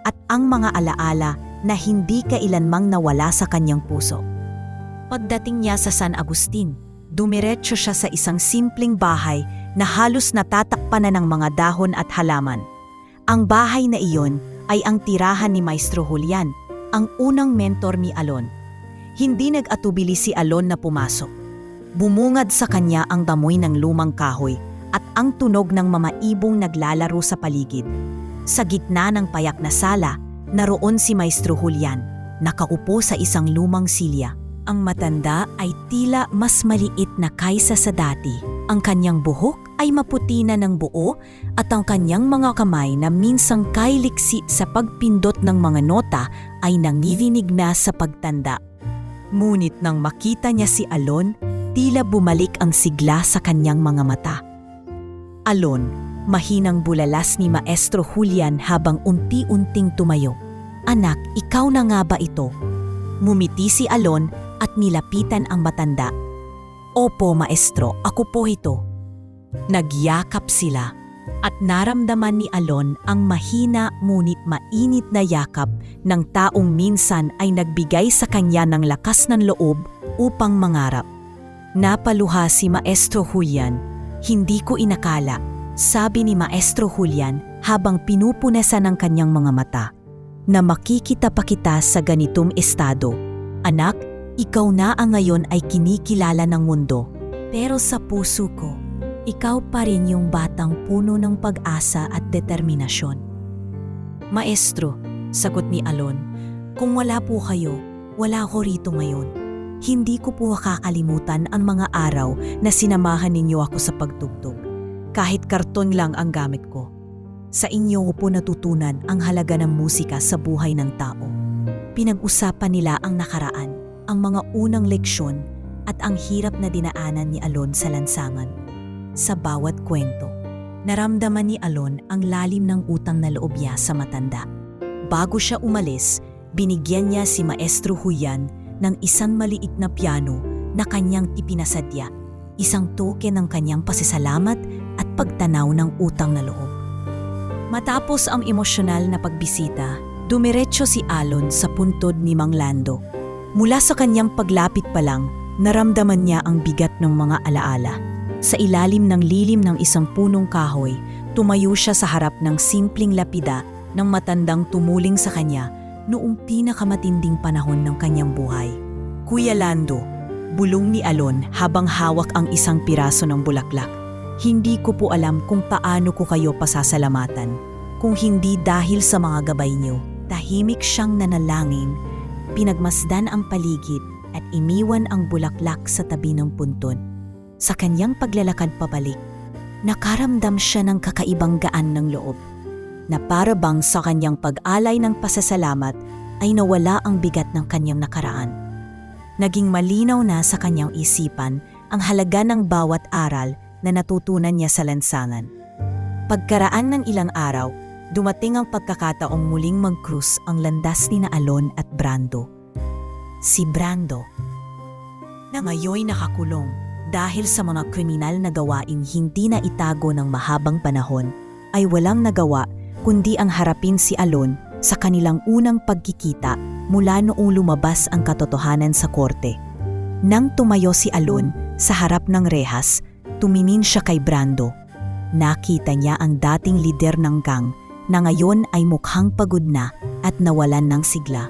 at ang mga alaala na hindi kailanmang nawala sa kanyang puso. Pagdating niya sa San Agustin, dumiretso siya sa isang simpleng bahay na halos natatakpan na ng mga dahon at halaman. Ang bahay na iyon ay ang tirahan ni Maestro Julian, ang unang mentor ni Alon. Hindi nag-atubili si Alon na pumasok. Bumungad sa kanya ang damoy ng lumang kahoy at ang tunog ng mamaibong naglalaro sa paligid. Sa gitna ng payak na sala, naroon si Maestro Julian, nakaupo sa isang lumang silya. Ang matanda ay tila mas maliit na kaysa sa dati. Ang kanyang buhok ay maputi na ng buo at ang kanyang mga kamay na minsang kailiksi sa pagpindot ng mga nota ay nanginginig na sa pagtanda. Ngunit nang makita niya si Alon, tila bumalik ang sigla sa kanyang mga mata. Alon, mahinang bulalas ni Maestro Julian habang unti-unting tumayo. Anak, ikaw na nga ba ito? Mumiti si Alon at nilapitan ang matanda. Opo, maestro, ako po ito. Nagyakap sila at naramdaman ni Alon ang mahina ngunit mainit na yakap ng taong minsan ay nagbigay sa kanya ng lakas ng loob upang mangarap. Napaluha si Maestro Julian. Hindi ko inakala, sabi ni Maestro Julian habang pinupunasan ng kanyang mga mata, na makikita pa kita sa ganitong estado. Anak, ikaw na ang ngayon ay kinikilala ng mundo. Pero sa puso ko, ikaw pa rin yung batang puno ng pag-asa at determinasyon. Maestro, sagot ni Alon, kung wala po kayo, wala ako rito ngayon. Hindi ko po kakalimutan ang mga araw na sinamahan ninyo ako sa pagtugtog. Kahit karton lang ang gamit ko. Sa inyo ko po natutunan ang halaga ng musika sa buhay ng tao. Pinag-usapan nila ang nakaraan, ang mga unang leksyon at ang hirap na dinaanan ni Alon sa lansangan. Sa bawat kwento, naramdaman ni Alon ang lalim ng utang na loob niya sa matanda. Bago siya umalis, binigyan niya si Maestro Julian ng isang maliit na piano na kanyang ipinasadya, isang token ng kanyang pasasalamat at pagtanaw ng utang na loob. Matapos ang emosyonal na pagbisita, dumiretso si Alon sa puntod ni Mang Lando. Mula sa kanyang paglapit pa lang, naramdaman niya ang bigat ng mga alaala. Sa ilalim ng lilim ng isang punong kahoy, tumayo siya sa harap ng simpleng lapida ng matandang tumuling sa kanya noong pinakamatinding panahon ng kanyang buhay. Kuya Lando, bulong ni Alon habang hawak ang isang piraso ng bulaklak. Hindi ko po alam kung paano ko kayo pasasalamatan. Kung hindi dahil sa mga gabay niyo. Tahimik siyang nanalangin, pinagmasdan ang paligid at iniwan ang bulaklak sa tabi ng puntod. Sa kanyang paglalakad pabalik, nakaramdam siya ng kakaibang gaan ng loob, na para bang sa kanyang pag-alay ng pasasalamat ay nawala ang bigat ng kanyang nakaraan. Naging malinaw na sa kanyang isipan ang halaga ng bawat aral na natutunan niya sa lansangan. Pagkaraan ng ilang araw, dumating ang pagkakataong muling mag-cruise ang landas ni na Alon at Brando. Si Brando, na ngayoy nakakulong dahil sa mga kriminal na gawaing hindi na itago ng mahabang panahon, ay walang nagawa kundi ang harapin si Alon sa kanilang unang pagkikita mula noong lumabas ang katotohanan sa korte. Nang tumayo si Alon sa harap ng rehas, tumingin siya kay Brando. Nakita niya ang dating lider ng gang na ngayon ay mukhang pagod na at nawalan ng sigla.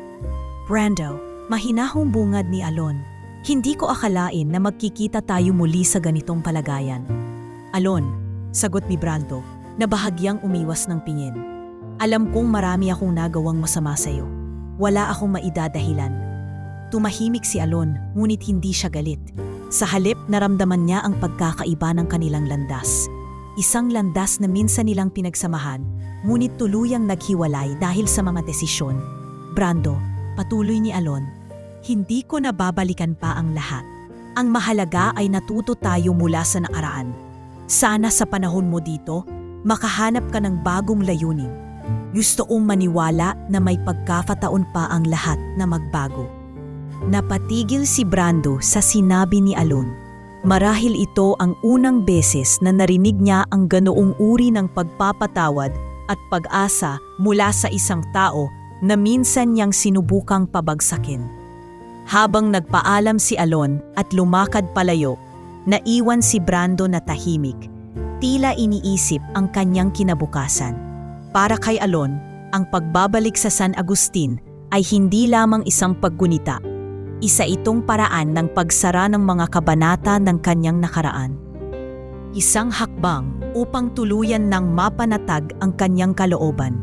Brando, mahinahong bungad ni Alon. Hindi ko akalain na magkikita tayo muli sa ganitong palagayan. Alon, sagot ni Brando, na bahagyang umiwas ng pingin. Alam kong marami akong nagawang masama sa iyo. Wala akong maidadahilan. Tumahimik si Alon, ngunit hindi siya galit. Sa halip, naramdaman niya ang pagkakaiba ng kanilang landas. Isang landas na minsan nilang pinagsamahan, ngunit tuluyang naghiwalay dahil sa mga desisyon. Brando, patuloy ni Alon, hindi ko nababalikan pa ang lahat. Ang mahalaga ay natuto tayo mula sa nakaraan. Sana sa panahon mo dito, makahanap ka ng bagong layunin. Gusto kong maniwala na may pagkakataon pa ang lahat na magbago. Napatigil si Brando sa sinabi ni Alon. Marahil ito ang unang beses na narinig niya ang ganoong uri ng pagpapatawad at pag-asa mula sa isang tao na minsan niyang sinubukang pabagsakin. Habang nagpaalam si Alon at lumakad palayo, naiwan si Brando na tahimik. Tila iniisip ang kanyang kinabukasan. Para kay Alon, ang pagbabalik sa San Agustin ay hindi lamang isang paggunita. Isa itong paraan ng pagsara ng mga kabanata ng kanyang nakaraan. Isang hakbang upang tuluyan ng mapanatag ang kanyang kalooban.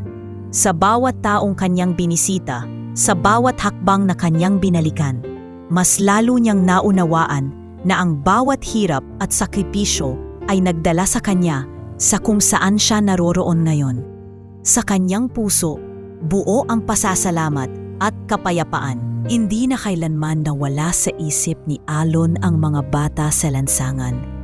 Sa bawat taong kanyang binisita, sa bawat hakbang na kanyang binalikan, mas lalo niyang naunawaan na ang bawat hirap at sakripisyo ay nagdala sa kanya sa kung saan siya naroroon ngayon. Sa kanyang puso, buo ang pasasalamat at kapayapaan. Hindi na kailanman nawala sa isip ni Alon ang mga bata sa lansangan.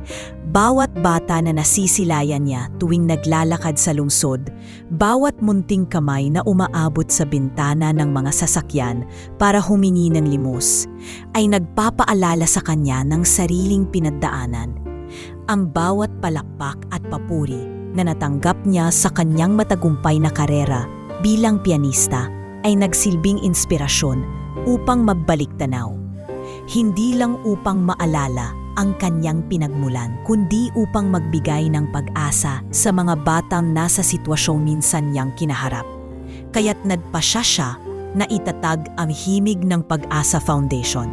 Bawat bata na nasisilayan niya tuwing naglalakad sa lungsod, bawat munting kamay na umaabot sa bintana ng mga sasakyan para humingi ng limos, ay nagpapaalala sa kanya ng sariling pinagdaanan. Ang bawat palakpak at papuri na natanggap niya sa kanyang matagumpay na karera bilang pianista ay nagsilbing inspirasyon upang magbalik tanaw. Hindi lang upang maalala ang kanyang pinagmulan, kundi upang magbigay ng pag-asa sa mga batang nasa sitwasyong minsan niyang kinaharap. Kaya't nagpasya siya na itatag ang Himig ng Pag-asa Foundation.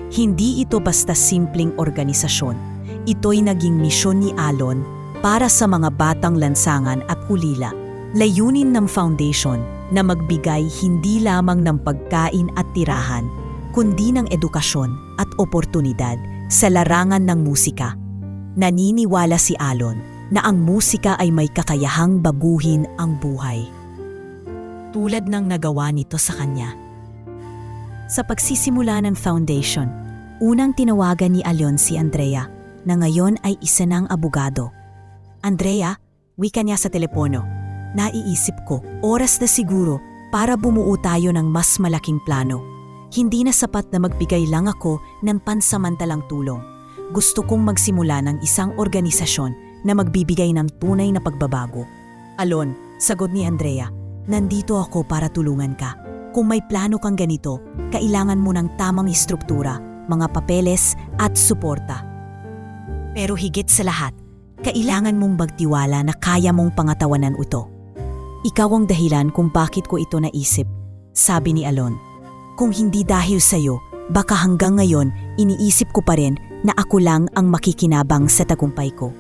Hindi ito basta simpleng organisasyon. Ito'y naging misyon ni Alon para sa mga batang lansangan at ulila. Layunin ng foundation na magbigay hindi lamang ng pagkain at tirahan, kundi ng edukasyon at oportunidad sa larangan ng musika. Naniniwala si Alon na ang musika ay may kakayahang baguhin ang buhay. Tulad ng nagawa nito sa kanya. Sa pagsisimula ng foundation, unang tinawagan ni Alon si Andrea na ngayon ay isa ng abogado. Andrea, wika niya sa telepono. Naiisip ko, oras na siguro para bumuo tayo ng mas malaking plano. Hindi na sapat na magbigay lang ako ng pansamantalang tulong. Gusto kong magsimula ng isang organisasyon na magbibigay ng tunay na pagbabago. Alon, sagot ni Andrea, nandito ako para tulungan ka. Kung may plano kang ganito, kailangan mo ng tamang istruktura, mga papeles at suporta. Pero higit sa lahat, kailangan mong magtiwala na kaya mong pangatawanan ito. Ikaw ang dahilan kung bakit ko ito naisip, sabi ni Alon. Kung hindi dahil sa'yo, baka hanggang ngayon iniisip ko pa rin na ako lang ang makikinabang sa tagumpay ko.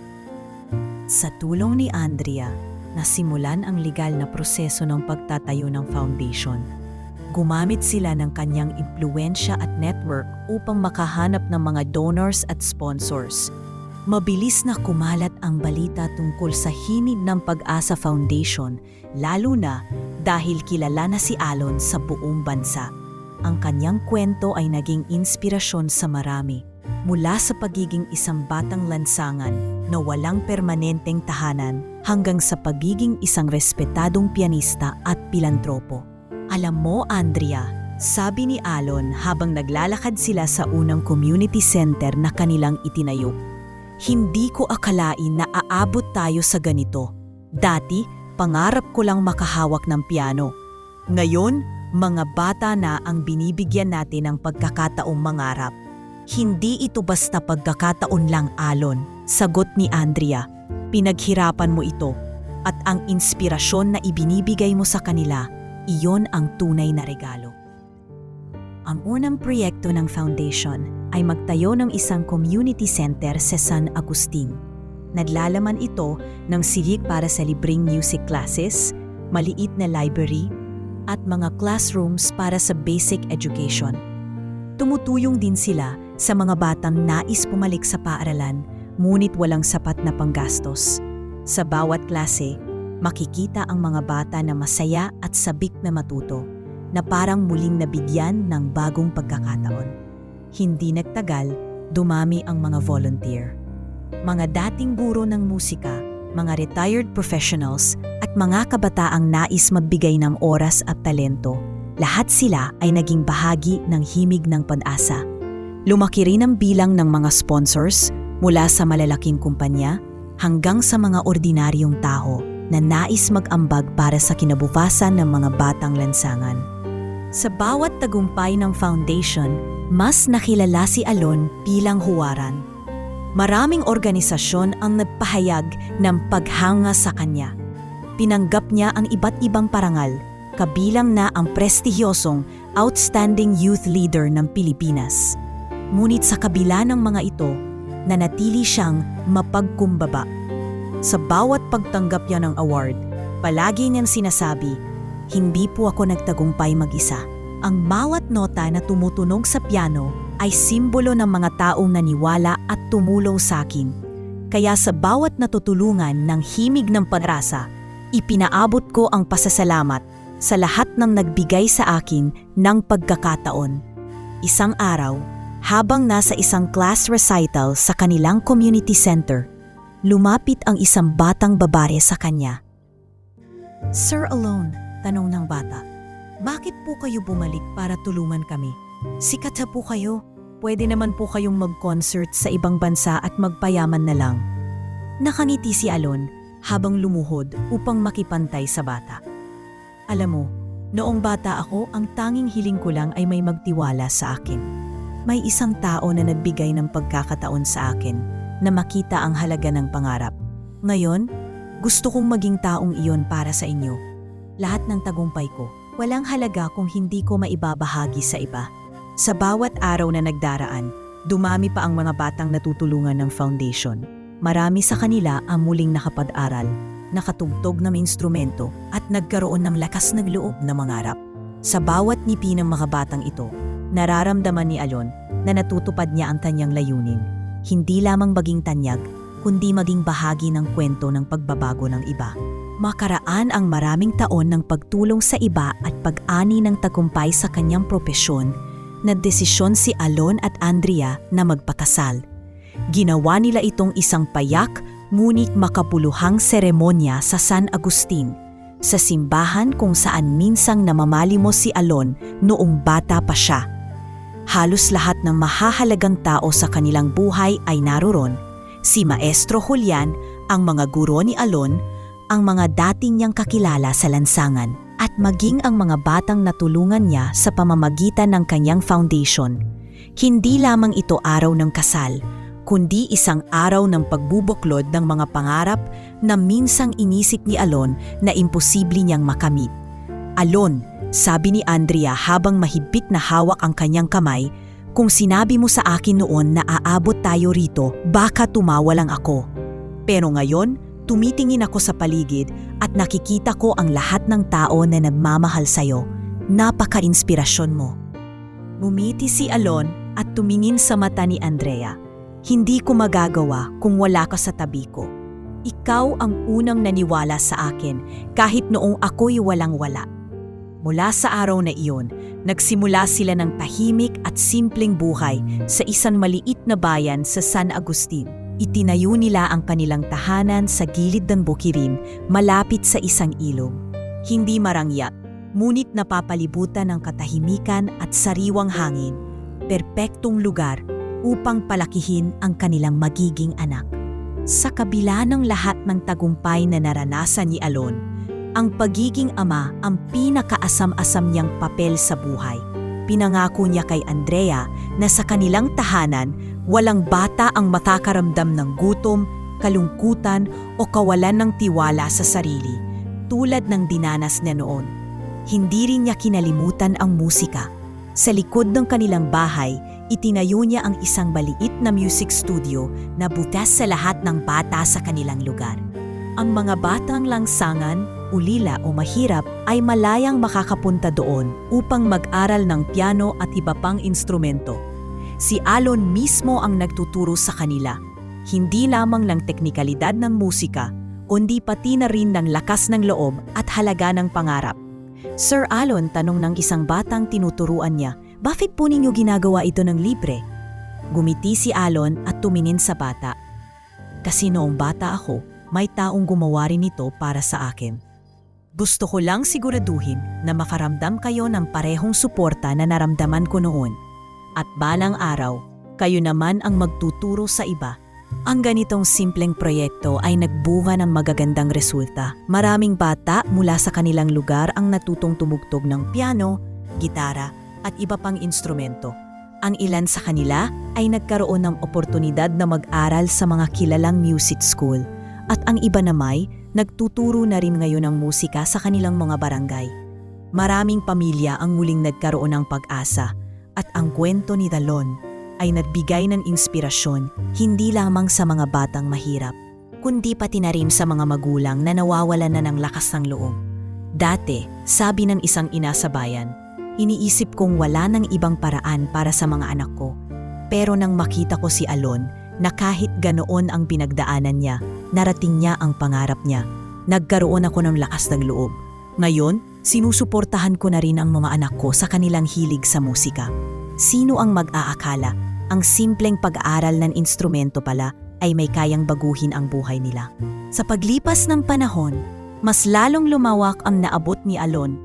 Sa tulong ni Andrea, nasimulan ang legal na proseso ng pagtatayo ng foundation. Gumamit sila ng kanyang impluwensya at network upang makahanap ng mga donors at sponsors. Mabilis na kumalat ang balita tungkol sa Himig ng Pag-asa Foundation, lalo na dahil kilala na si Alon sa buong bansa. Ang kanyang kwento ay naging inspirasyon sa marami, mula sa pagiging isang batang lansangan na walang permanenteng tahanan hanggang sa pagiging isang respetadong pianista at pilantropo. Alam mo, Andrea, sabi ni Alon habang naglalakad sila sa unang community center na kanilang itinayo, hindi ko akalain na aabot tayo sa ganito. Dati, pangarap ko lang makahawak ng piano. Ngayon, mga bata na ang binibigyan natin ng pagkakataong mangarap. Hindi ito basta pagkakataon lang, Alon, sagot ni Andrea. Pinaghirapan mo ito at ang inspirasyon na ibinibigay mo sa kanila, iyon ang tunay na regalo. Ang unang proyekto ng foundation ay magtayo ng isang community center sa San Agustin. Naglalaman ito ng silid para sa libreng music classes, maliit na library, at mga classrooms para sa basic education. Tumutulong din sila sa mga batang nais pumalik sa paaralan, ngunit walang sapat na panggastos. Sa bawat klase, makikita ang mga bata na masaya at sabik na matuto, na parang muling nabigyan ng bagong pagkakataon. Hindi nagtagal, dumami ang mga volunteer. Mga dating guro ng musika, mga retired professionals at mga kabataang nais magbigay ng oras at talento, lahat sila ay naging bahagi ng Himig ng Pag-asa. Lumaki rin ang bilang ng mga sponsors mula sa malalaking kumpanya hanggang sa mga ordinaryong tao na nais mag-ambag para sa kinabukasan ng mga batang lansangan. Sa bawat tagumpay ng foundation, mas nakilala si Alon bilang huwaran. Maraming organisasyon ang nagpahayag ng paghanga sa kanya. Pinanggap niya ang iba't ibang parangal, kabilang na ang prestihiyosong Outstanding Youth Leader ng Pilipinas. Ngunit sa kabila ng mga ito, nanatili siyang mapagkumbaba. Sa bawat pagtanggap niya ng award, palagi niyang sinasabi, "Hindi po ako nagtagumpay mag-isa." Ang bawat nota na tumutunog sa piano ay simbolo ng mga taong naniwala at tumulong sa akin. Kaya sa bawat natutulungan ng himig ng pag-asa, ipinaabot ko ang pasasalamat sa lahat ng nagbigay sa akin ng pagkakataon. Isang araw, habang nasa isang class recital sa kanilang community center, lumapit ang isang batang babae sa kanya. "Sir Alon," tanong ng bata, "bakit po kayo bumalik para tulungan kami? Sikat na po kayo. Pwede naman po kayong mag-concert sa ibang bansa at magpayaman na lang." Nakangiti si Alon habang lumuhod upang makipantay sa bata. "Alam mo, noong bata ako, ang tanging hiling ko lang ay may magtiwala sa akin. May isang tao na nagbigay ng pagkakataon sa akin na makita ang halaga ng pangarap. Ngayon, gusto kong maging taong iyon para sa inyo. Lahat ng tagumpay ko, walang halaga kung hindi ko maibabahagi sa iba." Sa bawat araw na nagdaraan, dumami pa ang mga batang natutulungan ng foundation. Marami sa kanila ang muling nakapag-aral, nakatugtog ng instrumento at nagkaroon ng lakas ng loob na mangarap. Sa bawat ngiti ng mga batang ito, nararamdaman ni Alon na natutupad niya ang kanyang layunin. Hindi lamang maging tanyag, kundi maging bahagi ng kwento ng pagbabago ng iba. Makaraan ang maraming taon ng pagtulong sa iba at pag-ani ng tagumpay sa kanyang propesyon, na desisyon si Alon at Andrea na magpakasal. Ginawa nila itong isang payak ngunit makapuluhang seremonya sa San Agustin, sa simbahan kung saan minsang namamalimos si Alon noong bata pa siya. Halos lahat ng mahahalagang tao sa kanilang buhay ay naroon. Si Maestro Julian, ang mga guro ni Alon, ang mga dating niyang kakilala sa lansangan, at maging ang mga batang natulungan niya sa pamamagitan ng kanyang foundation. Hindi lamang ito araw ng kasal, kundi isang araw ng pagbubuklod ng mga pangarap na minsang inisip ni Alon na imposible niyang makamit. "Alon," sabi ni Andrea habang mahigpit na hawak ang kanyang kamay, "kung sinabi mo sa akin noon na aabot tayo rito, baka tumawa lang ako. Pero ngayon, tumitingin ako sa paligid at nakikita ko ang lahat ng tao na nagmamahal sa'yo. Napaka-inspirasyon mo." Ngumiti si Alon at tumingin sa mata ni Andrea. "Hindi ko magagawa kung wala ka sa tabi ko. Ikaw ang unang naniwala sa akin kahit noong ako'y walang-wala." Mula sa araw na iyon, nagsimula sila ng tahimik at simpleng buhay sa isang maliit na bayan sa San Agustin. Itinayo nila ang kanilang tahanan sa gilid ng bukirin malapit sa isang ilog. Hindi marangya, ngunit napapalibutan ng katahimikan at sariwang hangin, perpektong lugar upang palakihin ang kanilang magiging anak. Sa kabila ng lahat ng tagumpay na naranasan ni Alon, ang pagiging ama ang pinakaasam-asam niyang papel sa buhay. Pinangako niya kay Andrea na sa kanilang tahanan, walang bata ang makakaramdam ng gutom, kalungkutan o kawalan ng tiwala sa sarili, tulad ng dinanas niya noon. Hindi rin niya kinalimutan ang musika. Sa likod ng kanilang bahay, itinayo niya ang isang maliit na music studio na butas sa lahat ng bata sa kanilang lugar. Ang mga batang langsangan, ulila o mahirap ay malayang makakapunta doon upang mag-aral ng piano at iba pang instrumento. Si Alon mismo ang nagtuturo sa kanila, hindi lamang ng teknikalidad ng musika, kundi pati na rin ng lakas ng loob at halaga ng pangarap. "Sir Alon," tanong ng isang batang tinuturuan niya, "bakit po ninyo ginagawa ito ng libre?" Gumiti si Alon at tumingin sa bata. "Kasi noong bata ako, may taong gumawa rin ito para sa akin. Gusto ko lang siguraduhin na makaramdam kayo ng parehong suporta na naramdaman ko noon. At balang araw, kayo naman ang magtuturo sa iba." Ang ganitong simpleng proyekto ay nagbunga ng magagandang resulta. Maraming bata mula sa kanilang lugar ang natutong tumugtog ng piano, gitara at iba pang instrumento. Ang ilan sa kanila ay nagkaroon ng oportunidad na mag-aral sa mga kilalang music school at ang iba namay nagtuturo na rin ngayon ng musika sa kanilang mga barangay. Maraming pamilya ang muling nagkaroon ng pag-asa at ang kwento ni Talon ay nagbigay ng inspirasyon hindi lamang sa mga batang mahirap, kundi pati na rin sa mga magulang na nawawalan na ng lakas ng loob. Dati, sabi ng isang ina sa bayan, iniisip kong wala ng ibang paraan para sa mga anak ko. Pero nang makita ko si Alon na kahit ganoon ang pinagdaanan niya, narating niya ang pangarap niya. Nagkaroon ako ng lakas ng loob. Ngayon, sinusuportahan ko na rin ang mga anak ko sa kanilang hilig sa musika. Sino ang mag-aakala, ang simpleng pag-aaral ng instrumento pala ay may kayang baguhin ang buhay nila. Sa paglipas ng panahon, mas lalong lumawak ang naabot ni Alon.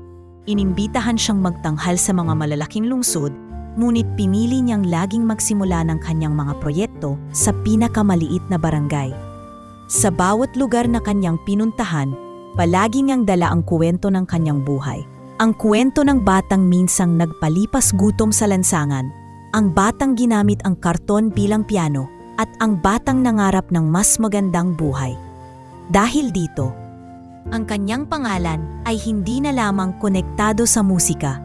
Inimbitahan siyang magtanghal sa mga malalaking lungsod, ngunit pinili niyang laging magsimula ng kanyang mga proyekto sa pinakamaliit na barangay. Sa bawat lugar na kanyang pinuntahan, palagi niyang dala ang kwento ng kanyang buhay. Ang kwento ng batang minsang nagpalipas gutom sa lansangan, ang batang ginamit ang karton bilang piano, at ang batang nangarap ng mas magandang buhay. Dahil dito, ang kanyang pangalan ay hindi na lamang konektado sa musika.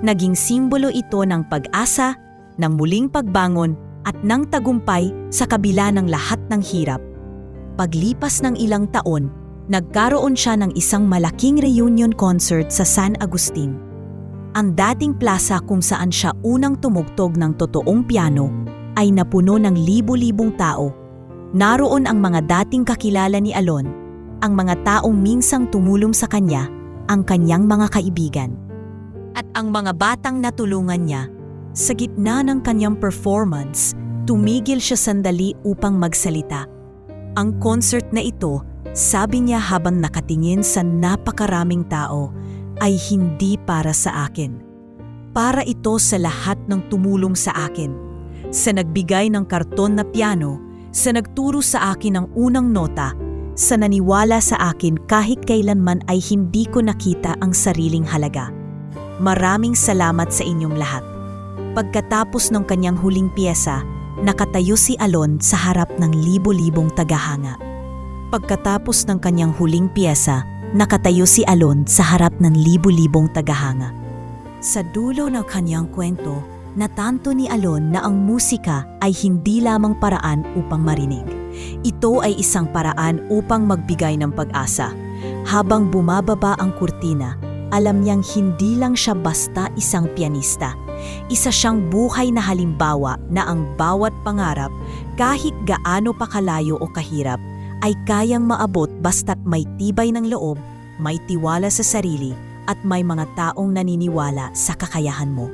Naging simbolo ito ng pag-asa, ng muling pagbangon at ng tagumpay sa kabila ng lahat ng hirap. Paglipas ng ilang taon, nagkaroon siya ng isang malaking reunion concert sa San Agustin. Ang dating plaza kung saan siya unang tumugtog ng totoong piano ay napuno ng libu-libong tao. Naroon ang mga dating kakilala ni Alon, ang mga taong minsang tumulong sa kanya, ang kanyang mga kaibigan, at ang mga batang natulungan niya. Sa gitna ng kanyang performance, tumigil siya sandali upang magsalita. Ang concert na ito, sabi niya habang nakatingin sa napakaraming tao, ay hindi para sa akin. Para ito sa lahat ng tumulong sa akin. Sa nagbigay ng karton na piano, sa nagturo sa akin ng unang nota, sa naniwala sa akin kahit kailanman ay hindi ko nakita ang sariling halaga. Maraming salamat sa inyong lahat. Pagkatapos ng kanyang huling piyesa, nakatayo si Alon sa harap ng libo-libong tagahanga. Pagkatapos ng kanyang huling piyesa, nakatayo si Alon sa harap ng libo-libong tagahanga. Sa dulo ng kanyang kwento, natanto ni Alon na ang musika ay hindi lamang paraan upang marinig. Ito ay isang paraan upang magbigay ng pag-asa. Habang bumababa ang kurtina, alam niyang hindi lang siya basta isang pianista. Isa siyang buhay na halimbawa na ang bawat pangarap, kahit gaano pa kalayo o kahirap, ay kayang maabot basta't may tibay ng loob, may tiwala sa sarili, at may mga taong naniniwala sa kakayahan mo.